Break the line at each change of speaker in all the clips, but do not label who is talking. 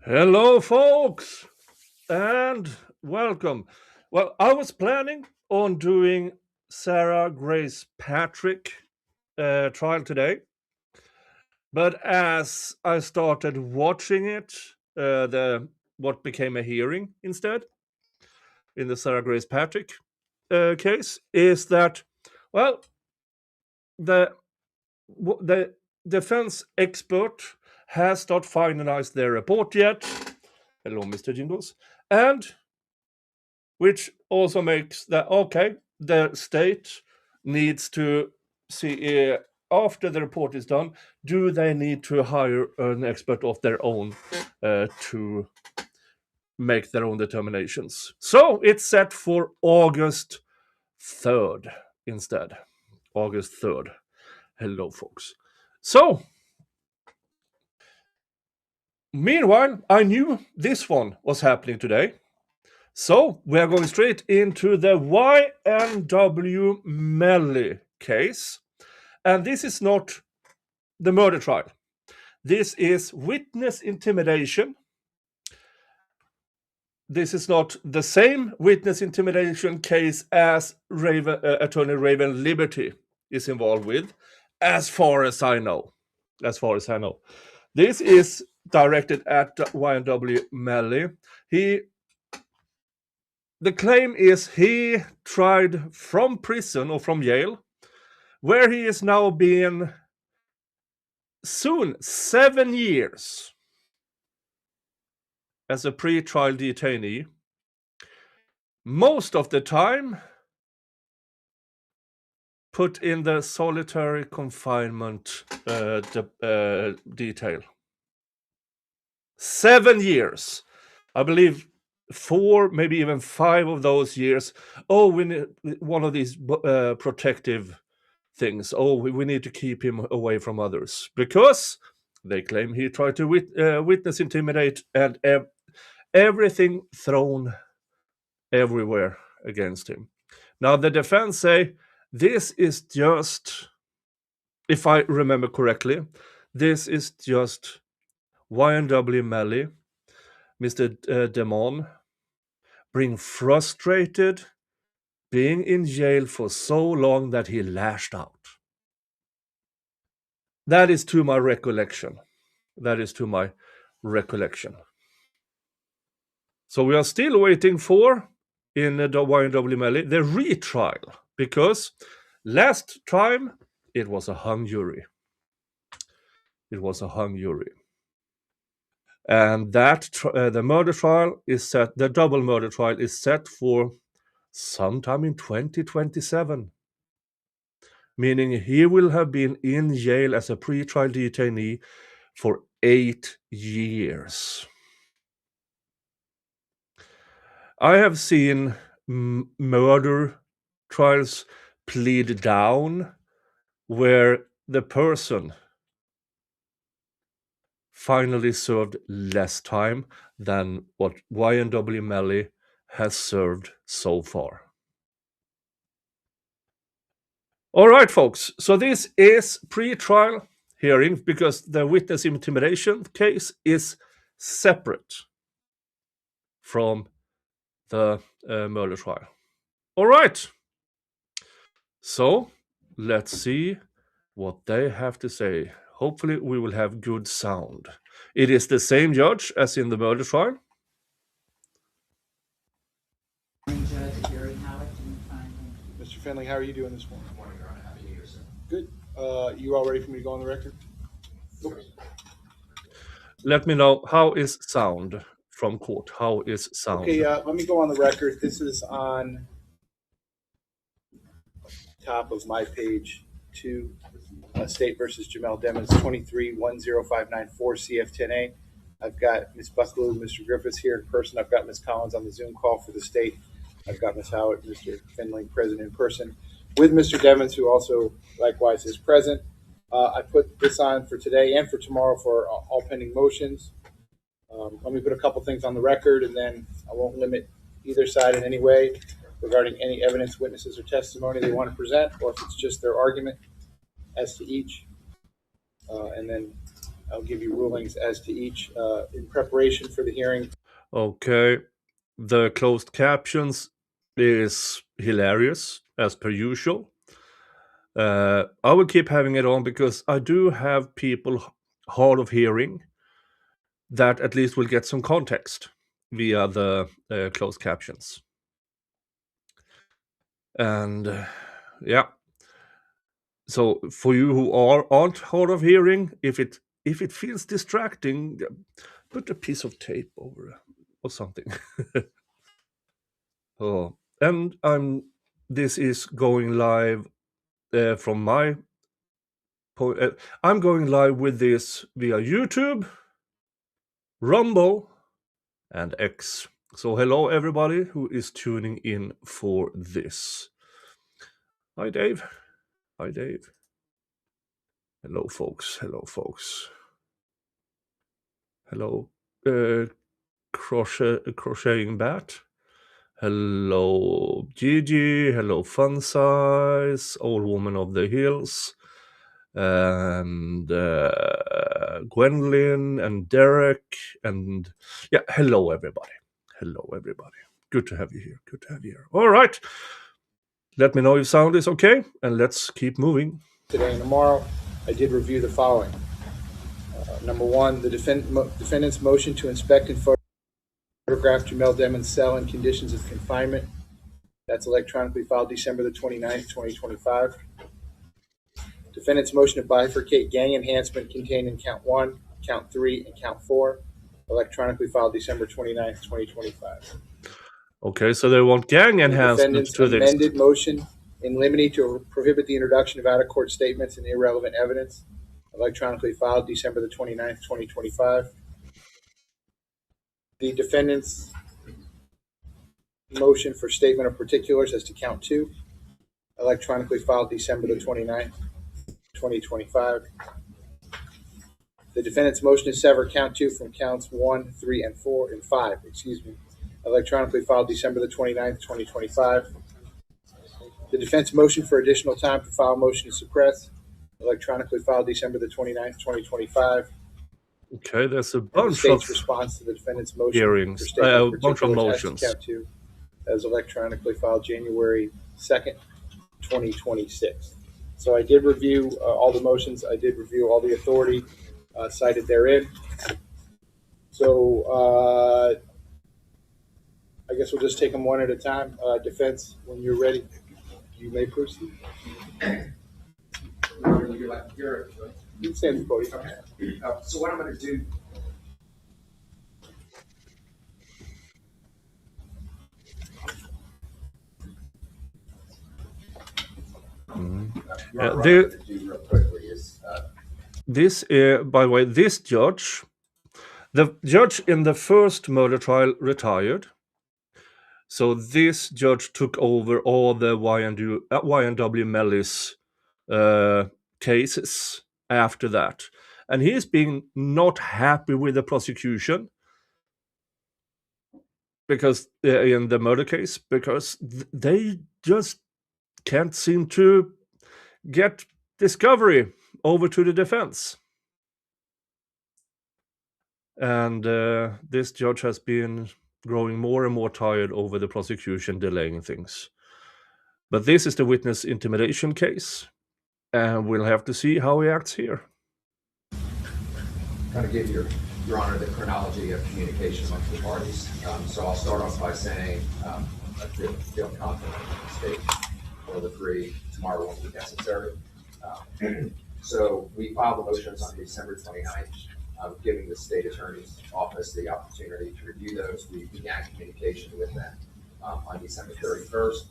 Hello, folks, and welcome. Well, I was planning on doing Sarah Grace Patrick trial today, but as I started watching it, the what became a hearing instead in the Sarah Grace Patrick case is that, well, the the defense expert has not finalized their report yet. Hello, Mr. Jingles, and which also makes that okay, the state needs to see after the report is done, do they need to hire an expert of their own to make their own determinations. So it's set for August 3rd instead. August 3rd. Hello, folks. So meanwhile, I knew this one was happening today. So we are going straight into the YNW Melly case. And this is not the murder trial. This is witness intimidation. This is not the same witness intimidation case as Attorney Raven Liberty is involved with, as far as I know. This is directed at YNW Melly. The claim is he tried from prison or from jail, where he is now being soon 7 years as a pre-trial detainee. Most of the time put in the solitary confinement detail. 7 years. I believe 4, maybe even 5 of those years. Oh, we need one of these protective things. Oh, we need to keep him away from others because they claim he tried to witness intimidate and everything thrown everywhere against him. Now the defense say this is just, if I remember correctly, this is just YNW Melly, Mr. Demon, being frustrated, being in jail for so long that he lashed out. That is to my recollection. So we are still waiting for, in the YNW Melly, the retrial, because last time it was a hung jury. And that the murder trial is set, the double murder trial is set for sometime in 2027. Meaning he will have been in jail as a pre-trial detainee for 8 years. I have seen murder trials plead down where the person finally served less time than what YNW Melly has served so far. All right, folks. So this is pre-trial hearing because the witness intimidation case is separate from the murder trial. All right. So let's see what they have to say. Hopefully we will have good sound. It is the same judge as in the murder trial.
Mr. Finley, how are you doing this morning?
Good morning, Your Honor. Happy New Year, sir.
Good. You all ready for me to go on the record?
Sir.
Let me know, how is sound from court? How is sound?
Okay, let me go on the record. This is on top of my page 2, State versus Jamel Demons, 23-10594 CF10A. I've got Ms. Bucklew, Mr. Griffiths here in person. I've got Ms. Collins on the Zoom call for the state. I've got Ms. Howard, Mr. Finley present in person with Mr. Demons, who also likewise is present. I put this on for today and for tomorrow for all pending motions. Let me put a couple things on the record, and then I won't limit either side in any way regarding any evidence, witnesses, or testimony they want to present, or if it's just their argument as to each. And then I'll give you rulings as to each. In preparation for the hearing,
Okay. The closed captions is hilarious, as per usual. I will keep having it on because I do have people hard of hearing that at least will get some context via the closed captions. And yeah, so for you who aren't hard of hearing, if it feels distracting, put a piece of tape over or something. Oh, and this is going live from my point. I'm going live with this via YouTube, Rumble, and X. So hello everybody who is tuning in for this. Hi Dave. Hi Dave. Hello folks. Hello folks. Hello crocheting bat. Hello Gigi. Hello Fun Size. Old Woman of the Hills. And Gwendolyn and Derek and yeah, hello everybody. Hello everybody. Good to have you here. Good to have you here. All right. Let me know if sound is okay, and let's keep moving.
today and tomorrow, I did review the following. Number one, the defendant's motion to inspect and photograph Jamel Demon's cell in conditions of confinement. That's electronically filed December the 29th, 2025. Defendant's motion to bifurcate gang enhancement contained in count 1, count 3, and count 4, electronically filed December 29th, 2025.
Okay, so they want gang enhancements to
The
this.
amended motion in limine to prohibit the introduction of out-of-court statements and irrelevant evidence, electronically filed December the 29th, 2025. The defendant's motion for statement of particulars as to count 2, electronically filed December the 29th, 2025. The defendant's motion to sever count 2 from counts 1, 3, and 4, and 5, electronically filed December the 29th, 2025. The defense motion for additional time to file a motion to suppress, electronically filed December the 29th, 2025.
Okay, there's a
And the
bunch
state's
of
response to the defendant's motion
hearings,
for statement
a
of
bunch of
particulars as to
motions.
count 2, as electronically filed January 2nd, 2026. So I did review all the motions. I did review all the authority cited therein. So I guess we'll just take them one at a time. Defense, when you're ready, you may proceed.
You're
You can stand at the podium.
okay. So what I'm going to do. What I'm going to do real quickly is
This, by the way, this judge, the judge in the first murder trial retired. So this judge took over all the YNW Melly's cases after that. And he's been not happy with the prosecution because in the murder case, because they just can't seem to get discovery over to the defense. And this judge has been growing more and more tired over the prosecution delaying things. But this is the witness intimidation case, and we'll have to see how he acts here.
kind of give your Honor the chronology of communication amongst the parties. So I'll start off by saying I feel confident in the state for the three. Tomorrow won't be necessary. So we filed the motions on December 29th, giving the state attorney's office the opportunity to review those. We began communication with them on December 31st.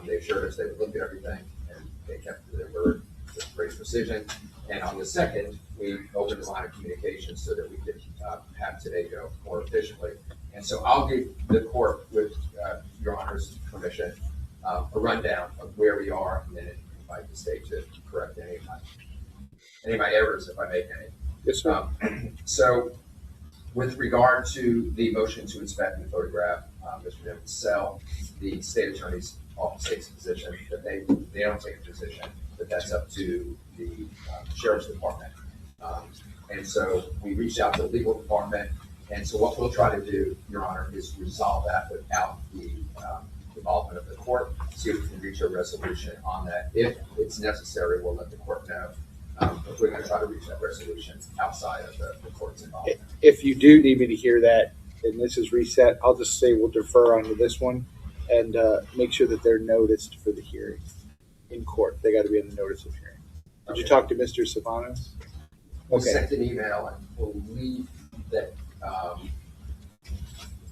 They assured us they would look at everything, and they kept their word with great precision. And on the 2nd, we opened the line of communication so that we could have today go more efficiently. And so I'll give the court, with Your Honor's permission, a rundown of where we are, and then invite the state to correct any of my errors, if I make any.
Yes, sir.
So with regard to the motion to inspect and photograph Mr. Demon's cell, the state attorney's office takes a position that they don't take a position, but that's up to the sheriff's department. And so we reached out to the legal department. And so what we'll try to do, Your Honor, is resolve that without the involvement of the court, see if we can reach a resolution on that. If it's necessary, we'll let the court know. But we're going to try to reach that resolution outside of the court's involvement.
If you do need me to hear that, and this is reset, I'll just say we'll defer onto this one and make sure that they're noticed for the hearing in court. They got to be in the notice of hearing. Did you talk to Mr. Savanos?
We sent an email and believe that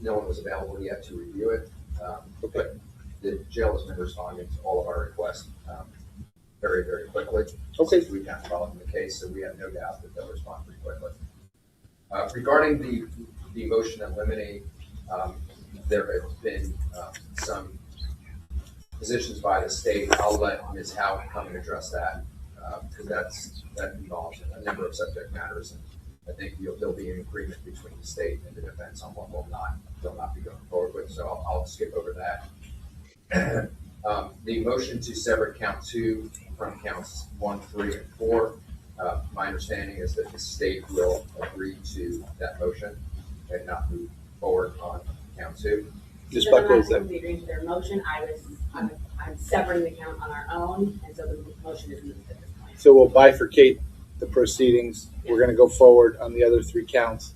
no one was available yet to review it. But the jail has been responding to all of our requests very, very quickly.
Okay.
We've been following the case, so we have no doubt that they'll respond pretty quickly. Regarding the motion in limine, there have been some positions by the state. I'll let Ms. Howe come and address that because that involves a number of subject matters, and I think there'll be an agreement between the state and the defense on what they'll not be going forward with. So I'll skip over that. The motion to sever count 2 from counts 1, 3, and 4. My understanding is that the state will agree to that motion and not move forward on count 2.
Just
Doesn't
buckle
have to
that.
be agreeing to their motion. I'm severing the count on our own, and so the motion is moved at this point.
So we'll bifurcate the proceedings. We're going to go forward on the other 3 counts.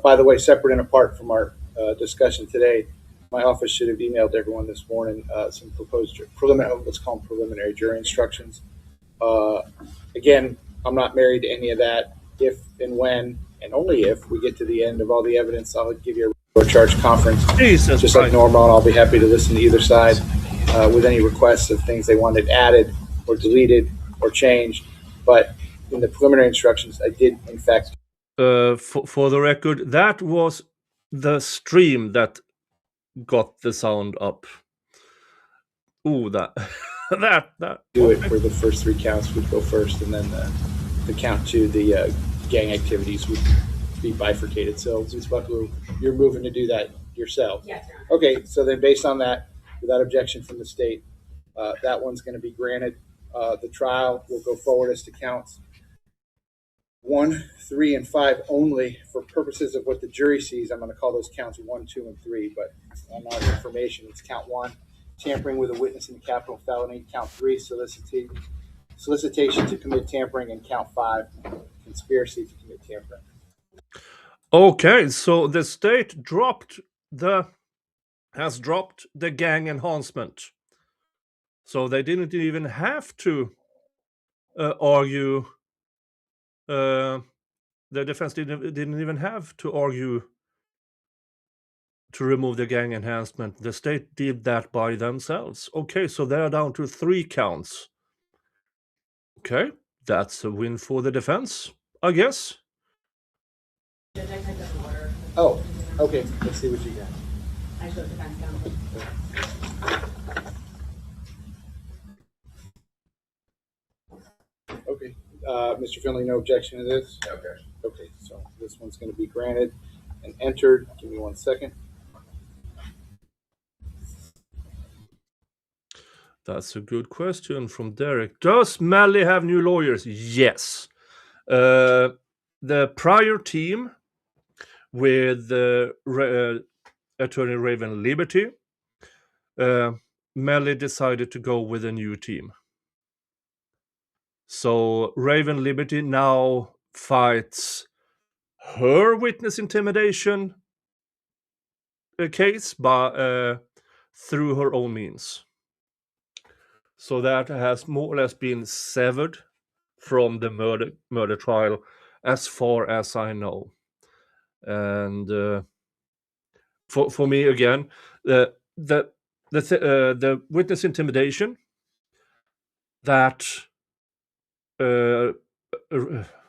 By the way, separate and apart from our discussion today, my office should have emailed everyone this morning some proposed preliminary jury instructions. Again, I'm not married to any of that. If and when, and only if, we get to the end of all the evidence, I'll give you a charge conference,
Jesus
just
Christ.
like normal, and I'll be happy to listen to either side with any requests of things they wanted added or deleted or changed. But in the preliminary instructions, I did, in fact,
For the record, that was the stream that got the sound up. Ooh, that that.
do it for the first 3 counts would go first, and then the count 2, the gang activities would be bifurcated. So, Ms. Bucklew, you're moving to do that yourself.
Yes, Your Honor.
Okay, so then based on that, without objection from the state, that one's going to be granted. The trial will go forward as to counts 1, 3, and 5 only for purposes of what the jury sees. I'm going to call those counts 1, 2, and 3, but on our information, it's count 1, tampering with a witness in a capital felony, count 3, solicitation to commit tampering, and count 5, conspiracy to commit tampering.
Okay, so the state has dropped the gang enhancement. So they didn't even have to argue. The defense didn't even have to argue to remove the gang enhancement. The state did that by themselves. Okay, so they're down to 3 counts. Okay, that's a win for the defense, I guess.
Judge, I typed up an order.
Oh, okay, let's see what you got.
I showed defense counsel.
Okay, Mr. Finley, no objection to this?
Okay.
Okay, so this one's going to be granted and entered. Give me 1 second.
That's a good question from Derek. Does Melly have new lawyers? Yes. The prior team with attorney Raven Liberty, Melly decided to go with a new team. So Raven Liberty now fights her witness intimidation case through her own means. So that has more or less been severed from the murder trial, as far as I know. And for me, again, the witness intimidation that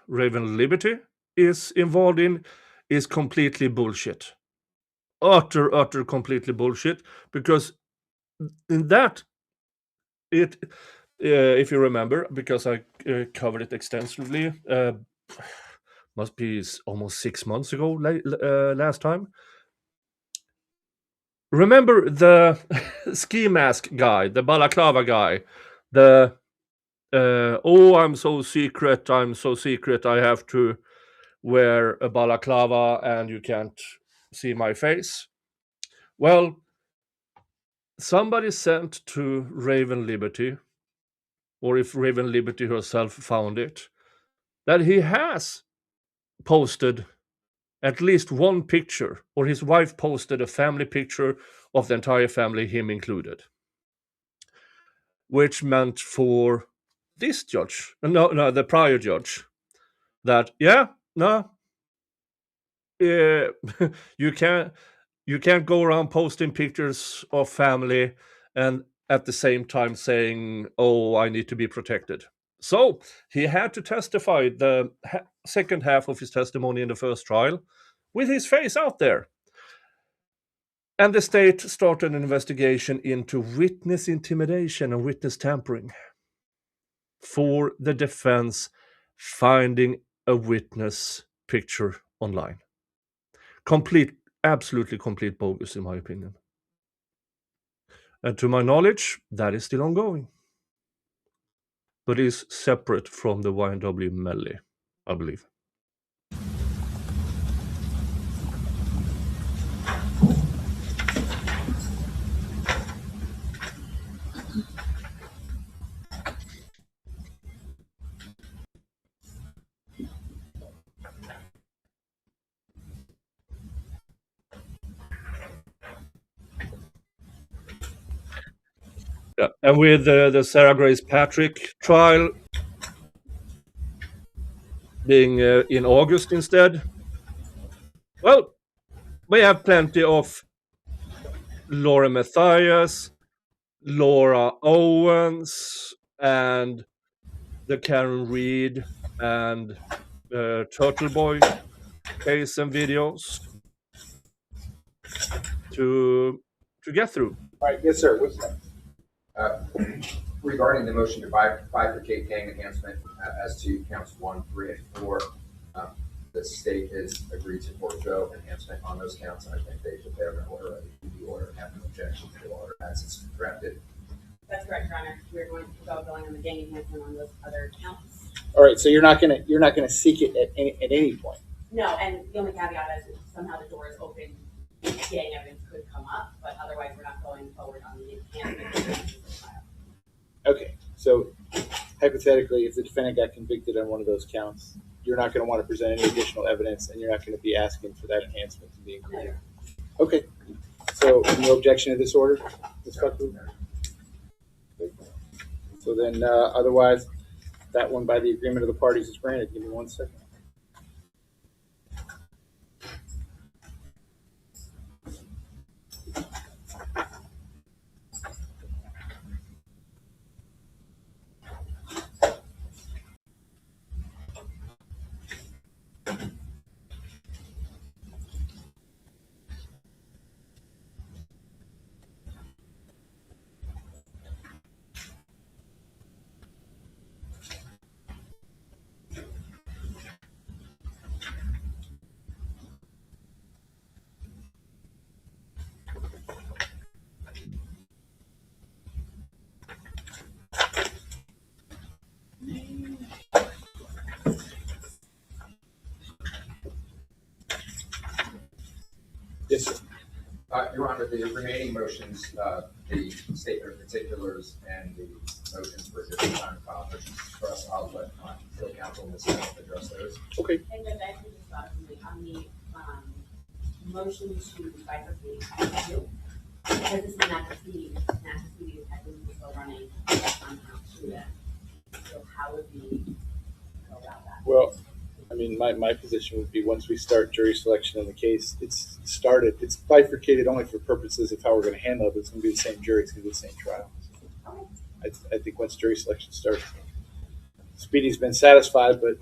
Raven Liberty is involved in is completely bullshit. Utter completely bullshit, because in that, if you remember, because I covered it extensively, must be almost 6 months ago last time. Remember the ski mask guy, the balaclava guy, I'm so secret, I have to wear a balaclava and you can't see my face. Well, somebody sent to Raven Liberty, or if Raven Liberty herself found it, that he has posted at least one picture, or his wife posted a family picture of the entire family, him included, which meant for this judge, no, the prior judge, that you can't go around posting pictures of family and at the same time saying, "Oh, I need to be protected." So he had to testify the second half of his testimony in the first trial with his face out there. And the state started an investigation into witness intimidation and witness tampering for the defense finding a witness picture online. Absolutely complete bogus, in my opinion. And to my knowledge, that is still ongoing. But is separate from the YNW Melly, I believe. Yeah. And with the Sarah Grace Patrick trial being in August instead, well, we have plenty of Laura Mathias, Laura Owens, and the Karen Reed and Turtle Boy case and videos to get through.
All right, yes, sir. What's next?
Regarding the motion to bifurcate gang enhancement as to counts 1, 3, and 4, the state has agreed to forego enhancement on those counts, and I think they should have an order, the order, and have no objection to the order as it's drafted.
That's correct, Your Honor. We're going to going on the gang enhancement on those other counts.
All right, so you're not gonna seek it at any point.
No, and the only caveat is if somehow the door is open, gang evidence could come up, but otherwise we're not going forward on the enhancement.
Okay, so hypothetically, if the defendant got convicted on one of those counts, you're not going to want to present any additional evidence, and you're not going to be asking for that enhancement to be included. Okay, so no objection to this order, Ms. Buckley? So then, otherwise, that one by the agreement of the parties is granted. Give me 1 second. Yes, sir.
Your Honor, the remaining motions, the statement of particulars and the motions for additional time to file motions for us, I'll let my field counsel in this case address those.
Okay.
And then I can just thought on the motion to bifurcate you, because this is not the speedy is technically still running on count 2 then. So how would we go about that?
Well, I mean, my position would be once we start jury selection in the case, it's started. It's bifurcated only for purposes of how we're going to handle it. It's going to be the same jury. It's going to be the same trial.
Okay.
I think once jury selection starts, Speedy's been satisfied, but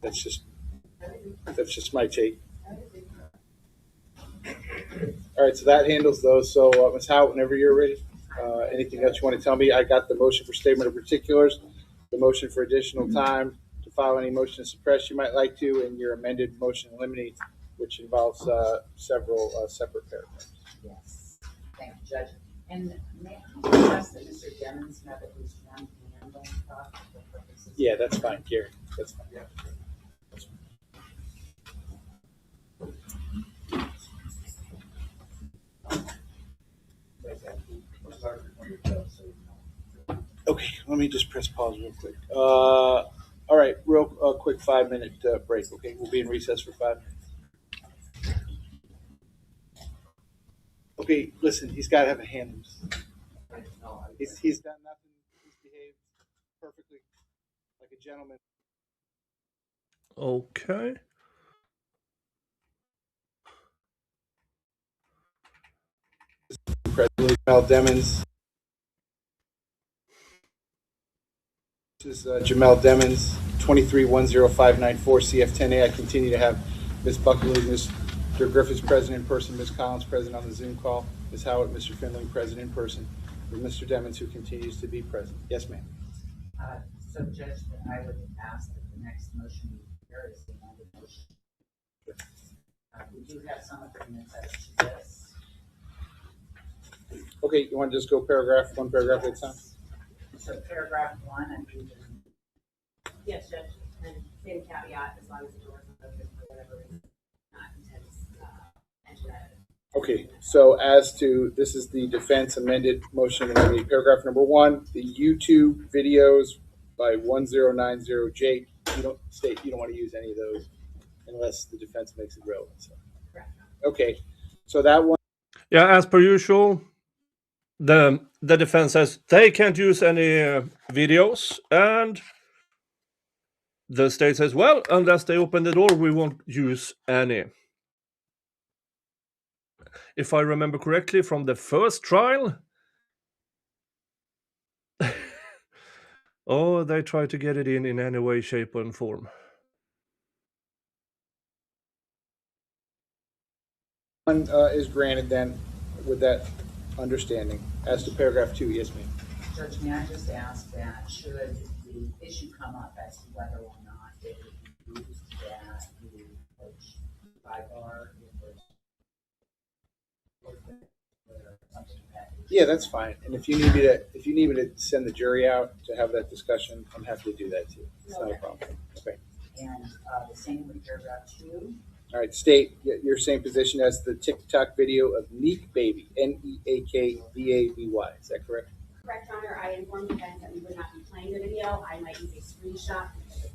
that's just my take. All right, so that handles those. So, Ms. Howe, whenever you're ready, anything else you want to tell me? I got the motion for statement of particulars, the motion for additional time to file any motion to suppress you might like to, and your amended motion to eliminate, which involves several separate paragraphs.
Yes, thank you, Judge. And may I request that Mr. Demons have at least one hand on the clock for purposes?
Yeah, that's fine, Gary. That's fine.
Yeah.
Let me just press pause real quick. All right, real quick 5-minute break. Okay, we'll be in recess for 5 minutes. Okay, listen, he's got to have a hand. He's done nothing. He's behaved perfectly like a gentleman.
Okay.
President Jamel Demons. This is Jamel Demons, 2310594 CF10A. I continue to have Ms. Buckley, Mr. Griffiths present in person, Ms. Collins present on the Zoom call, Ms. Howard, Mr. Finley present in person, with Mr. Demons who continues to be present. Yes, ma'am.
So Judge, I would ask that the next motion be carried as the amended motion. We do have some agreements as to this.
Okay, you want to just go one paragraph at a time?
So paragraph 1, I believe.
Yes, Judge, and same caveat, as long as the doors are open for whatever reason, not intense, enter that.
Okay, so as to, this is the defense amended motion, paragraph number 1, the YouTube videos by 1090J, you don't want to use any of those unless the defense makes it relevant. So.
Correct.
Okay, so that one.
Yeah, as per usual, the defense says they can't use any videos, and the state says, well, unless they open the door, we won't use any. If I remember correctly from the first trial, oh, they try to get it in any way, shape, or form.
One is granted then with that understanding. As to paragraph 2, yes, ma'am.
Judge, may I just ask that should the issue come up as to whether or not it would be used that the coach sidebar
Yeah, that's fine. And if you need me to send the jury out to have that discussion, I'm happy to do that too. It's not a problem. Okay.
And the same with paragraph 2.
All right, state your same position as the TikTok video of Neek Baby, NEAKBABY. Is that correct?
Correct, Your Honor. I informed the defense that we would not be playing the video. I might use a screenshot because of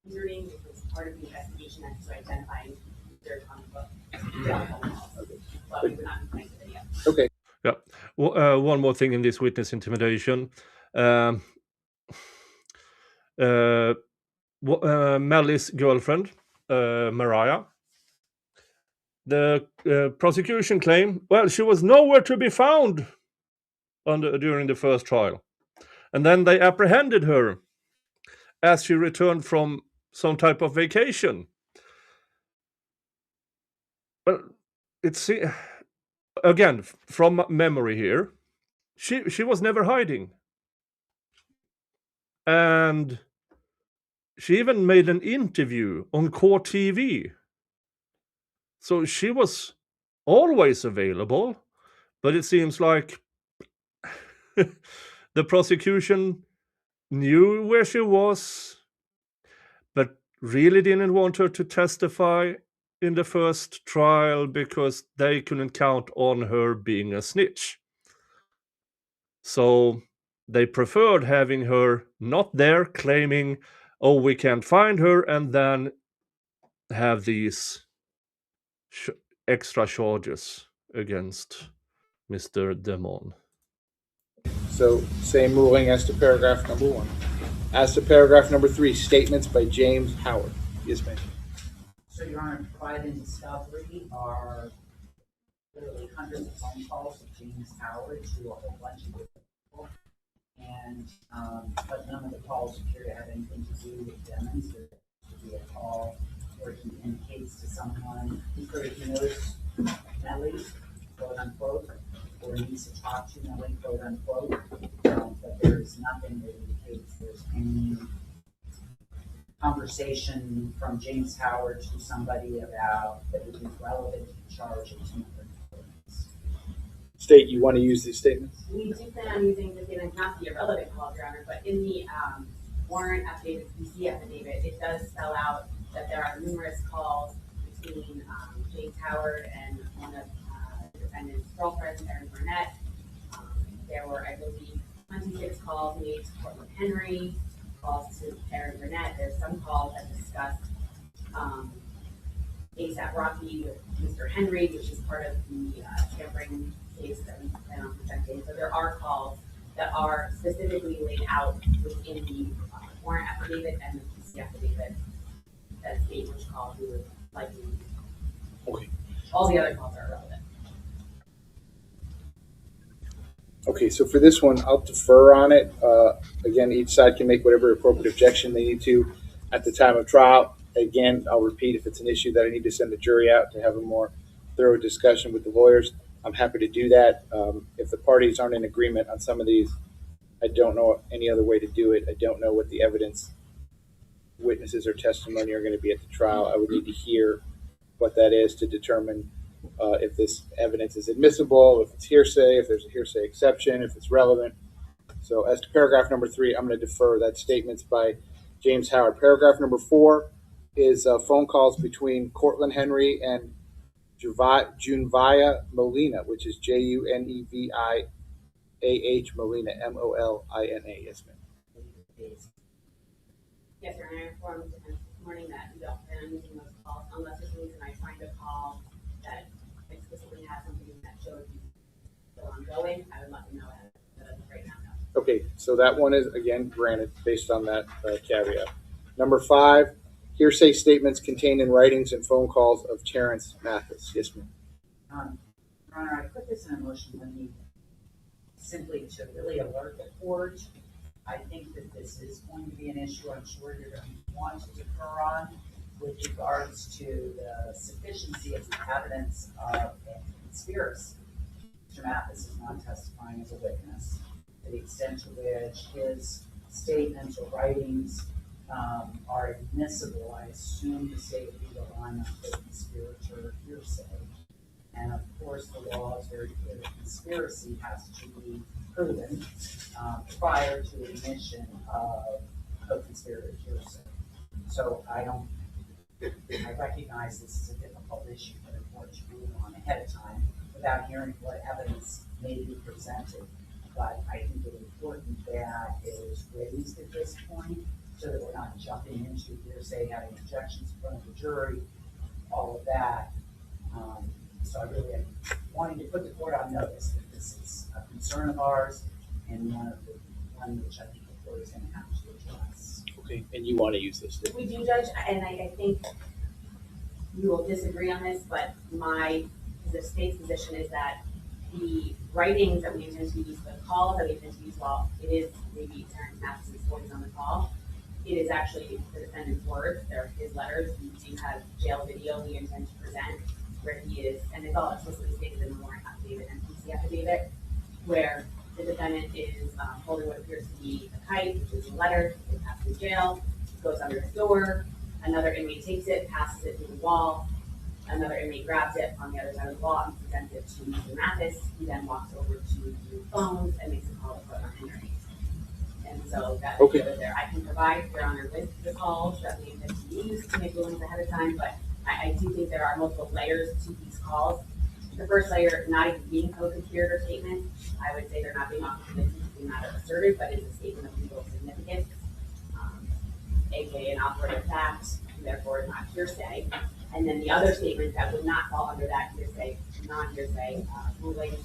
the username, which was part of the investigation as to identifying their comic book. But we would not be playing the video.
Okay.
Yeah. One more thing in this witness intimidation. Melly's girlfriend, Mariah. The prosecution claimed, well, she was nowhere to be found during the first trial. And then they apprehended her as she returned from some type of vacation. Well, it's again from memory here. She was never hiding, and she even made an interview on court TV. So she was always available, but it seems like the prosecution knew where she was, but really didn't want her to testify in the first trial because they couldn't count on her being a snitch. So they preferred having her not there, claiming, oh, we can't find her, and then have these extra charges against Mr. Demon.
So same ruling as to paragraph number 1. As to paragraph number 3, statements by James Howard. Yes, ma'am.
So, Your Honor, provided in discovery are literally hundreds of phone calls of James Howard to a whole bunch of different people. And, but none of the calls appear to have anything to do with Demons. There could be a call where he indicates to someone he knows Melly, quote unquote, or needs to talk to Melly, quote unquote. But there is nothing that indicates there's any conversation from James Howard to somebody about that would be relevant to the charge of 200 employees.
State, you want to use these statements?
We do plan on using the statement, not the irrelevant calls, Your Honor, but in the warrant affidavit, PC affidavit, it does spell out that there are numerous calls between James Howard and one of the defendant's girlfriends, Erin Burnett. There were, I believe, 26 calls made to Portland Henry, calls to Aaron Burnett. There's some calls that discuss ASAP Rocky with Mr. Henry, which is part of the tampering case that we plan on presenting. So there are calls that are specifically laid out within the warrant affidavit and the PC affidavit that state which calls we would likely use.
Okay.
All the other calls are irrelevant.
Okay, so for this one, I'll defer on it. Again, each side can make whatever appropriate objection they need to at the time of trial. Again, I'll repeat, if it's an issue that I need to send the jury out to have a more thorough discussion with the lawyers, I'm happy to do that. If the parties aren't in agreement on some of these, I don't know any other way to do it. I don't know what the evidence, witnesses, or testimony are going to be at the trial. I would need to hear what that is to determine if this evidence is admissible, if it's hearsay, if there's a hearsay exception, if it's relevant. So as to paragraph number 3, I'm going to defer. That statement's by James Howard. Paragraph number 4 is phone calls between Cortland Henry and Junevia Molina, which is Juneviah Molina, Molina. Yes, ma'am.
Yes, sir, and I informed this morning that we don't plan on using those calls unless there's a reason I find a call that explicitly has something that shows you still ongoing. I would let them know that right now. No.
Okay, so that one is, again, granted based on that caveat. Number 5, hearsay statements contained in writings and phone calls of Terrence Mathis. Yes, ma'am.
Your Honor, I put this in a motion when you simply to really alert the court. I think that this is going to be an issue I'm sure you're going to want to defer on with regards to the sufficiency of the evidence of a conspiracy. Mr. Mathis is not testifying as a witness. To the extent to which his statements or writings are admissible, I assume the state would be relying on co-conspirator hearsay. And of course, the law is very clear that conspiracy has to be proven prior to admission of co-conspirator hearsay. So I recognize this is a difficult issue for the court to rule on ahead of time without hearing what evidence may be presented. But I think it's important that it is raised at this point so that we're not jumping into hearsay, having objections in front of the jury, all of that. So I really am wanting to put the court on notice that this is a concern of ours and one which I think the court is going to have to address.
Okay, and you want to use this?
We do, Judge, and I think you will disagree on this, but the state's position is that the writings that we intend to use, the calls that we intend to use, while it is maybe Terrence Mathis's voice on the call, it is actually the defendant's words. They're his letters. We do have jail video we intend to present where he is, and it's all explicitly stated in the warrant affidavit and PC affidavit, where the defendant is holding what appears to be a kite, which is a letter. It passes through jail, goes under his door. Another inmate takes it, passes it through the wall. Another inmate grabs it on the other side of the wall and presents it to Mr. Mathis. He then walks over to the phones and makes a call to Cortland Henry. And so that's
okay.
There. I can provide Your Honor with the calls that we intend to use to make rulings ahead of time, but I do think there are multiple layers to these calls. The first layer, not even being co-conspirator statements, I would say they're not being often matter assertive, but it's a statement of legal significance, aka an operative fact, and therefore not hearsay. And then the other statements that would not fall under that hearsay, non-hearsay ruling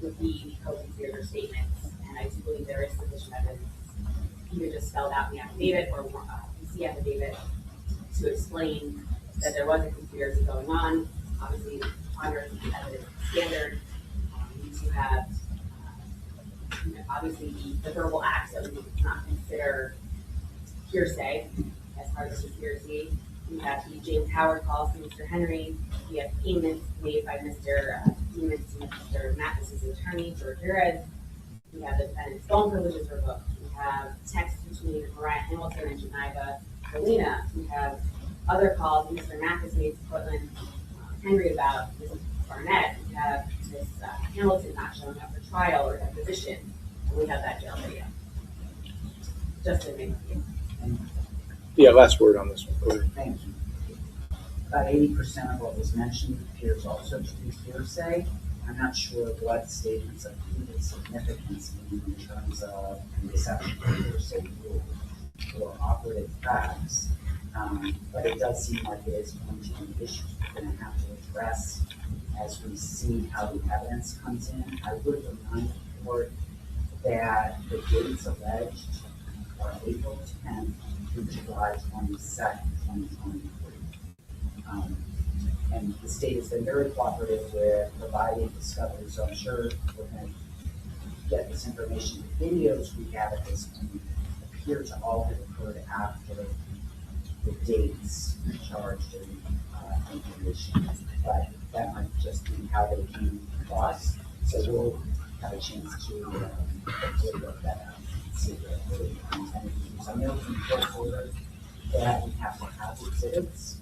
would be the co-conspirator statements. And I do believe there is sufficient evidence, either just spelled out in the affidavit or PC affidavit, to explain that there was a conspiracy going on. Obviously, under the evidence standard, we do have obviously the verbal acts that we do not consider hearsay as part of the conspiracy. We have the James Howard calls to Mr. Henry. We have payments made by Mr. Demons to Mr. Mathis's attorney, George Perez. We have the defendant's phone privileges revoked. We have texts between Mariah Hamilton and Geneva Molina. We have other calls Mr. Mathis made to Cortland Henry about Ms. Barnett. We have Ms. Hamilton not showing up for trial or deposition. And we have that jail video. Just to make a few.
Yeah, last word on this one. Go ahead.
Thank you. About 80% of what was mentioned appears also to be hearsay. I'm not sure what statements of legal significance mean in terms of an exception to hearsay rule or operative facts. But it does seem like it is going to be issues we're going to have to address as we see how the evidence comes in. I would remind the court that the dates alleged are April 10th through July 22nd, 2023. And the state has been very cooperative with providing discovery, so I'm sure we're going to get this information. The videos we have at this point appear to all have occurred after the dates charged in information, but that might just be how they came across. So we'll have a chance to look that up and see if they're really intended to use. I know from the court order that we have to have exhibits.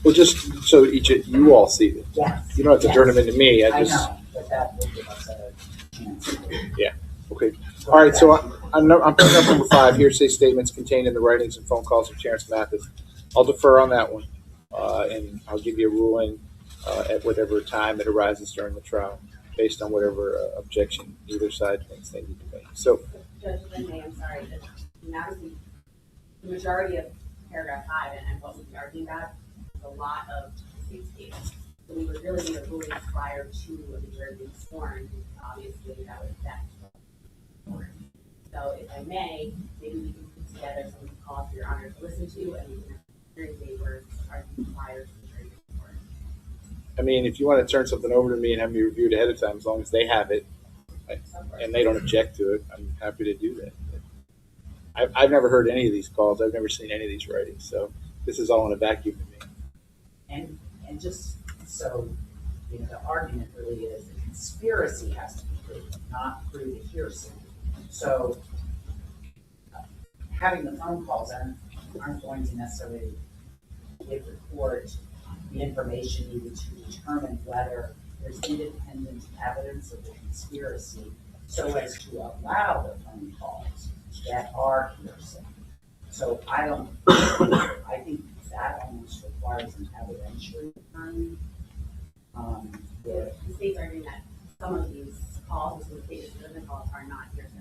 Well, just so you all see them.
Yes.
You don't have to turn them into me.
I know, but that will give us a chance.
Yeah. Okay. All right. So I'm picking up number 5. Hearsay statements contained in the writings and phone calls of Terrence Mathis. I'll defer on that one, and I'll give you a ruling at whatever time it arises during the trial, based on whatever objection either side thinks they need to make. So,
Judge Linday, I'm sorry, the majority of paragraph 5 and what we've been arguing about is a lot of state statements. So we would really need a ruling prior to the jury being sworn. Obviously, that would affect. So if I may, maybe we can put together some calls for your honor to listen to, and we can have hearing waivers argued prior to the jury being sworn.
I mean, if you want to turn something over to me and have me reviewed ahead of time, as long as they have it and they don't object to it, I'm happy to do that. I've never heard any of these calls. I've never seen any of these writings. So this is all in a vacuum to me.
And just so you know, the argument really is the conspiracy has to be proved, not prove the hearsay. So having the phone calls aren't going to necessarily give the court the information needed to determine whether there's independent evidence of the conspiracy so as to allow the phone calls that are hearsay. So I think that almost requires an evidentiary finding.
The state's arguing that some of these calls, some of the statements calls are not hearsay.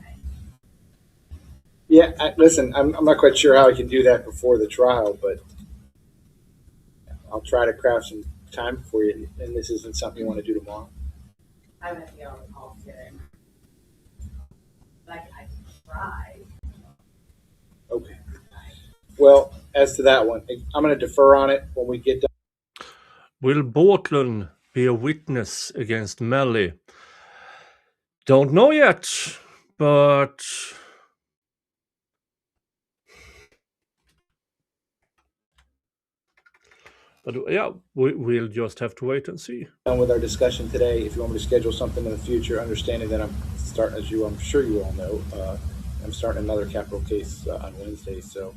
Yeah, listen, I'm not quite sure how I can do that before the trial, but I'll try to craft some time for you. And this isn't something you want to do tomorrow.
I would have to get all the calls together. But I can try.
Okay. Well, as to that one, I'm going to defer on it when we get done.
Will Bortland be a witness against Melly? Don't know yet, but yeah, we'll just have to wait and see.
Done with our discussion today. If you want me to schedule something in the future, understanding that I'm starting, as I'm sure you all know, I'm starting another capital case on Wednesday, so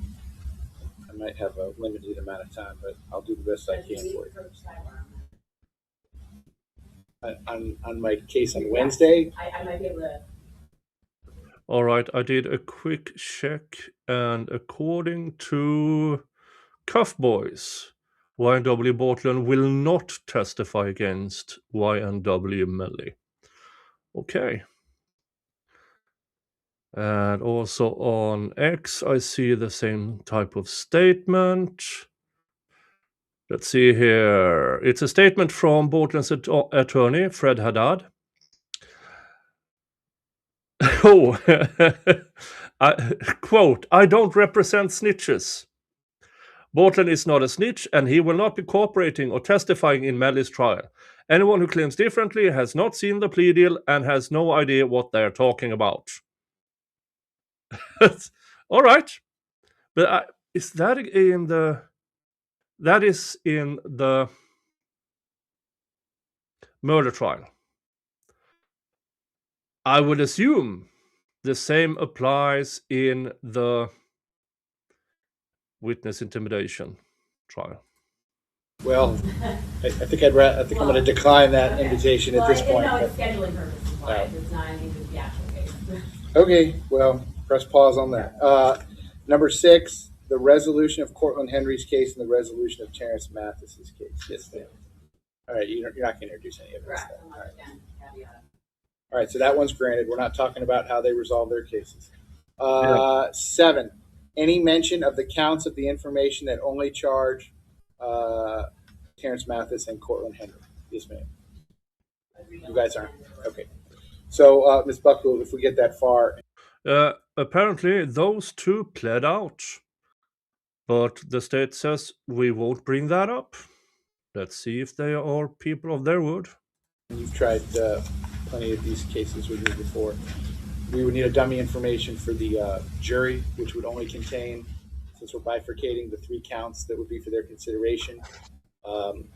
I might have a limited amount of time, but I'll do the best I can for you. On my case on Wednesday?
I might be able to.
All right, I did a quick check, and according to Cuff Boys, YNW Bortland will not testify against YNW Melly. Okay. And also on X, I see the same type of statement. Let's see here. It's a statement from Bortland's attorney, Fred Haddad. Oh, quote, I don't represent snitches. Bortland is not a snitch, and he will not be cooperating or testifying in Melly's trial. Anyone who claims differently has not seen the plea deal and has no idea what they're talking about. All right. But is that in the... That is in the murder trial. I would assume the same applies in the witness intimidation trial.
Well, I think I'm going to decline that invitation at this point.
No, it's scheduling purposes. It's not anything to the actual case.
Okay, well, press pause on that. Number 6, the resolution of Cortland Henry's case and the resolution of Terrence Mathis's case. Yes, ma'am. All right, you're not going to introduce any evidence.
Correct,
Then. All
unless
right.
again, caveat.
All right, so that one's granted. We're not talking about how they resolve their cases.
Yeah.
7, any mention of the counts of the information that only charge Terrence Mathis and Cortland Henry. Yes, ma'am. You guys aren't. Okay. So, Ms. Buckle, if we get that far.
Apparently, those two pled out. But the state says we won't bring that up. Let's see if they are people of their word.
You've tried plenty of these cases with me before. We would need a dummy information for the jury, which would only contain, since we're bifurcating, the 3 counts that would be for their consideration. And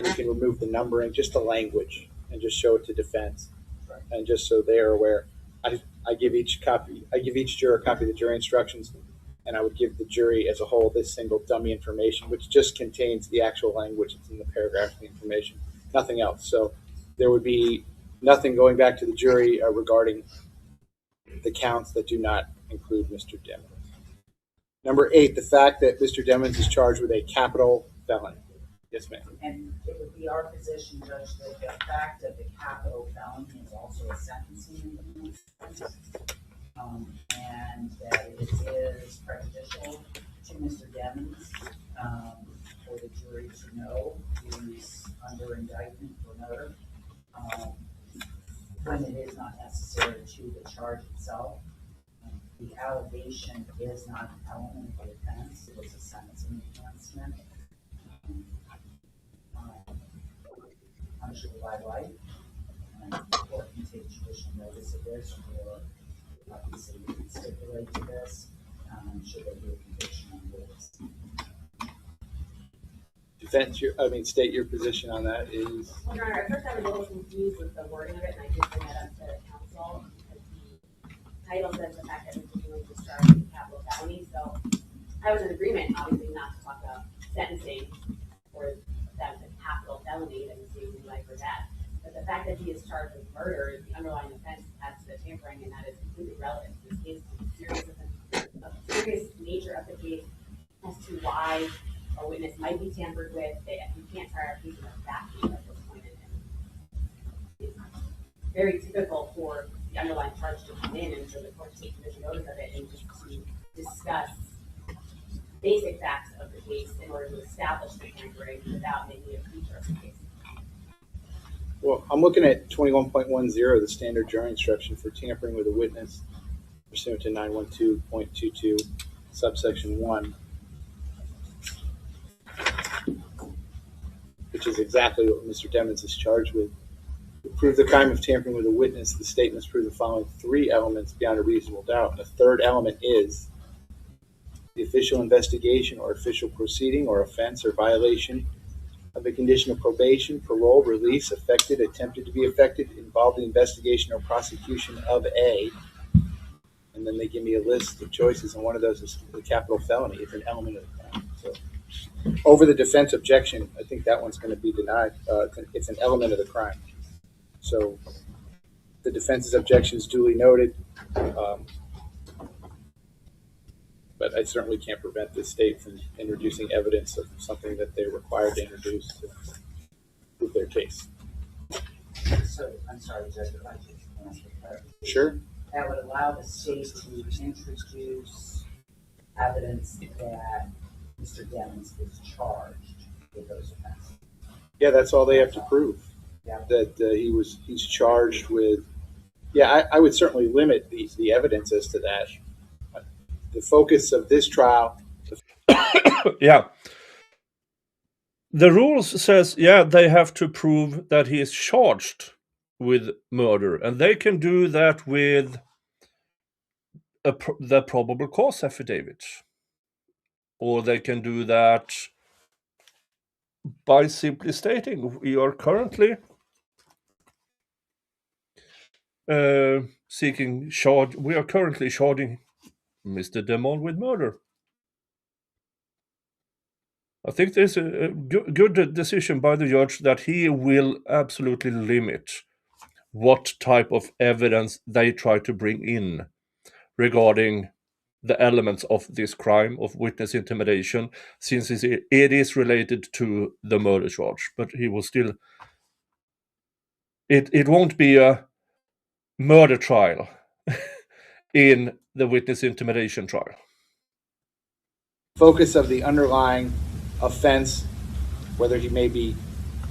you can remove the numbering, just the language, and just show it to defense. And just so they are aware, I give each juror a copy of the jury instructions, and I would give the jury as a whole this single dummy information, which just contains the actual language that's in the paragraph of the information, nothing else. So there would be nothing going back to the jury regarding the counts that do not include Mr. Demmons. Number 8, the fact that Mr. Demmons is charged with a capital felony. Yes, ma'am.
And it would be our position, Judge, that the fact of the capital felony is also a sentencing enhancement, and that it is prejudicial to Mr. Demmons for the jury to know he's under indictment for murder, when it is not necessary to the charge itself. The allegation is not an element of the offense, it is a sentencing enhancement. Punishable by life, and the court can take judicial notice of this, or obviously we can stipulate to this, should there be a conviction on this.
State your position on that is.
Well, Your Honor, at first I was a little confused with the wording of it, and I did bring that up to counsel, because the title says the fact that Mr. Demmons was charged with capital felony, so I was in agreement, obviously, not to talk about sentencing, or that was a capital felony that was using life or death. But the fact that he is charged with murder is the underlying offense as to the tampering, and that is completely relevant to this case, the serious nature of the case as to why a witness might be tampered with. You can't try our case in a vacuum at this point. And it's very typical for the underlying charge to come in, and so the court takes judicial notice of it and just to discuss basic facts of the case in order to establish the tampering without making it a feature of the case.
Well, I'm looking at 21.10, the standard jury instruction for tampering with a witness, pursuant to 912.22, subsection 1, which is exactly what Mr. Demmons is charged with. To prove the crime of tampering with a witness, the state must prove the following 3 elements beyond a reasonable doubt. And the third element is the official investigation or official proceeding or offense or violation of the condition of probation, parole, release, affected, attempted to be affected, involved in investigation or prosecution of a, and then they give me a list of choices, and one of those is the capital felony. It's an element of the crime. So, over the defense objection, I think that one's going to be denied. It's an element of the crime. So, the defense's objection is duly noted, but I certainly can't prevent the state from introducing evidence of something that they're required to introduce to prove their case.
So, I'm sorry, Judge, if I just ask for clarification.
Sure.
That would allow the state to introduce evidence that Mr. Demmons is charged with those offenses.
Yeah, that's all they have to prove.
Yeah.
That he's charged with. Yeah, I would certainly limit the evidence as to that. The focus of this trial.
Yeah. The rules says, they have to prove that he is charged with murder, and they can do that with the probable cause affidavit, or they can do that by simply stating we are currently we are currently charging Mr. Demmons with murder. I think there's a good decision by the judge that he will absolutely limit what type of evidence they try to bring in regarding the elements of this crime of witness intimidation, since it is related to the murder charge. But he will still, it won't be a murder trial in the witness intimidation trial.
Focus of the underlying offense, whether he may be,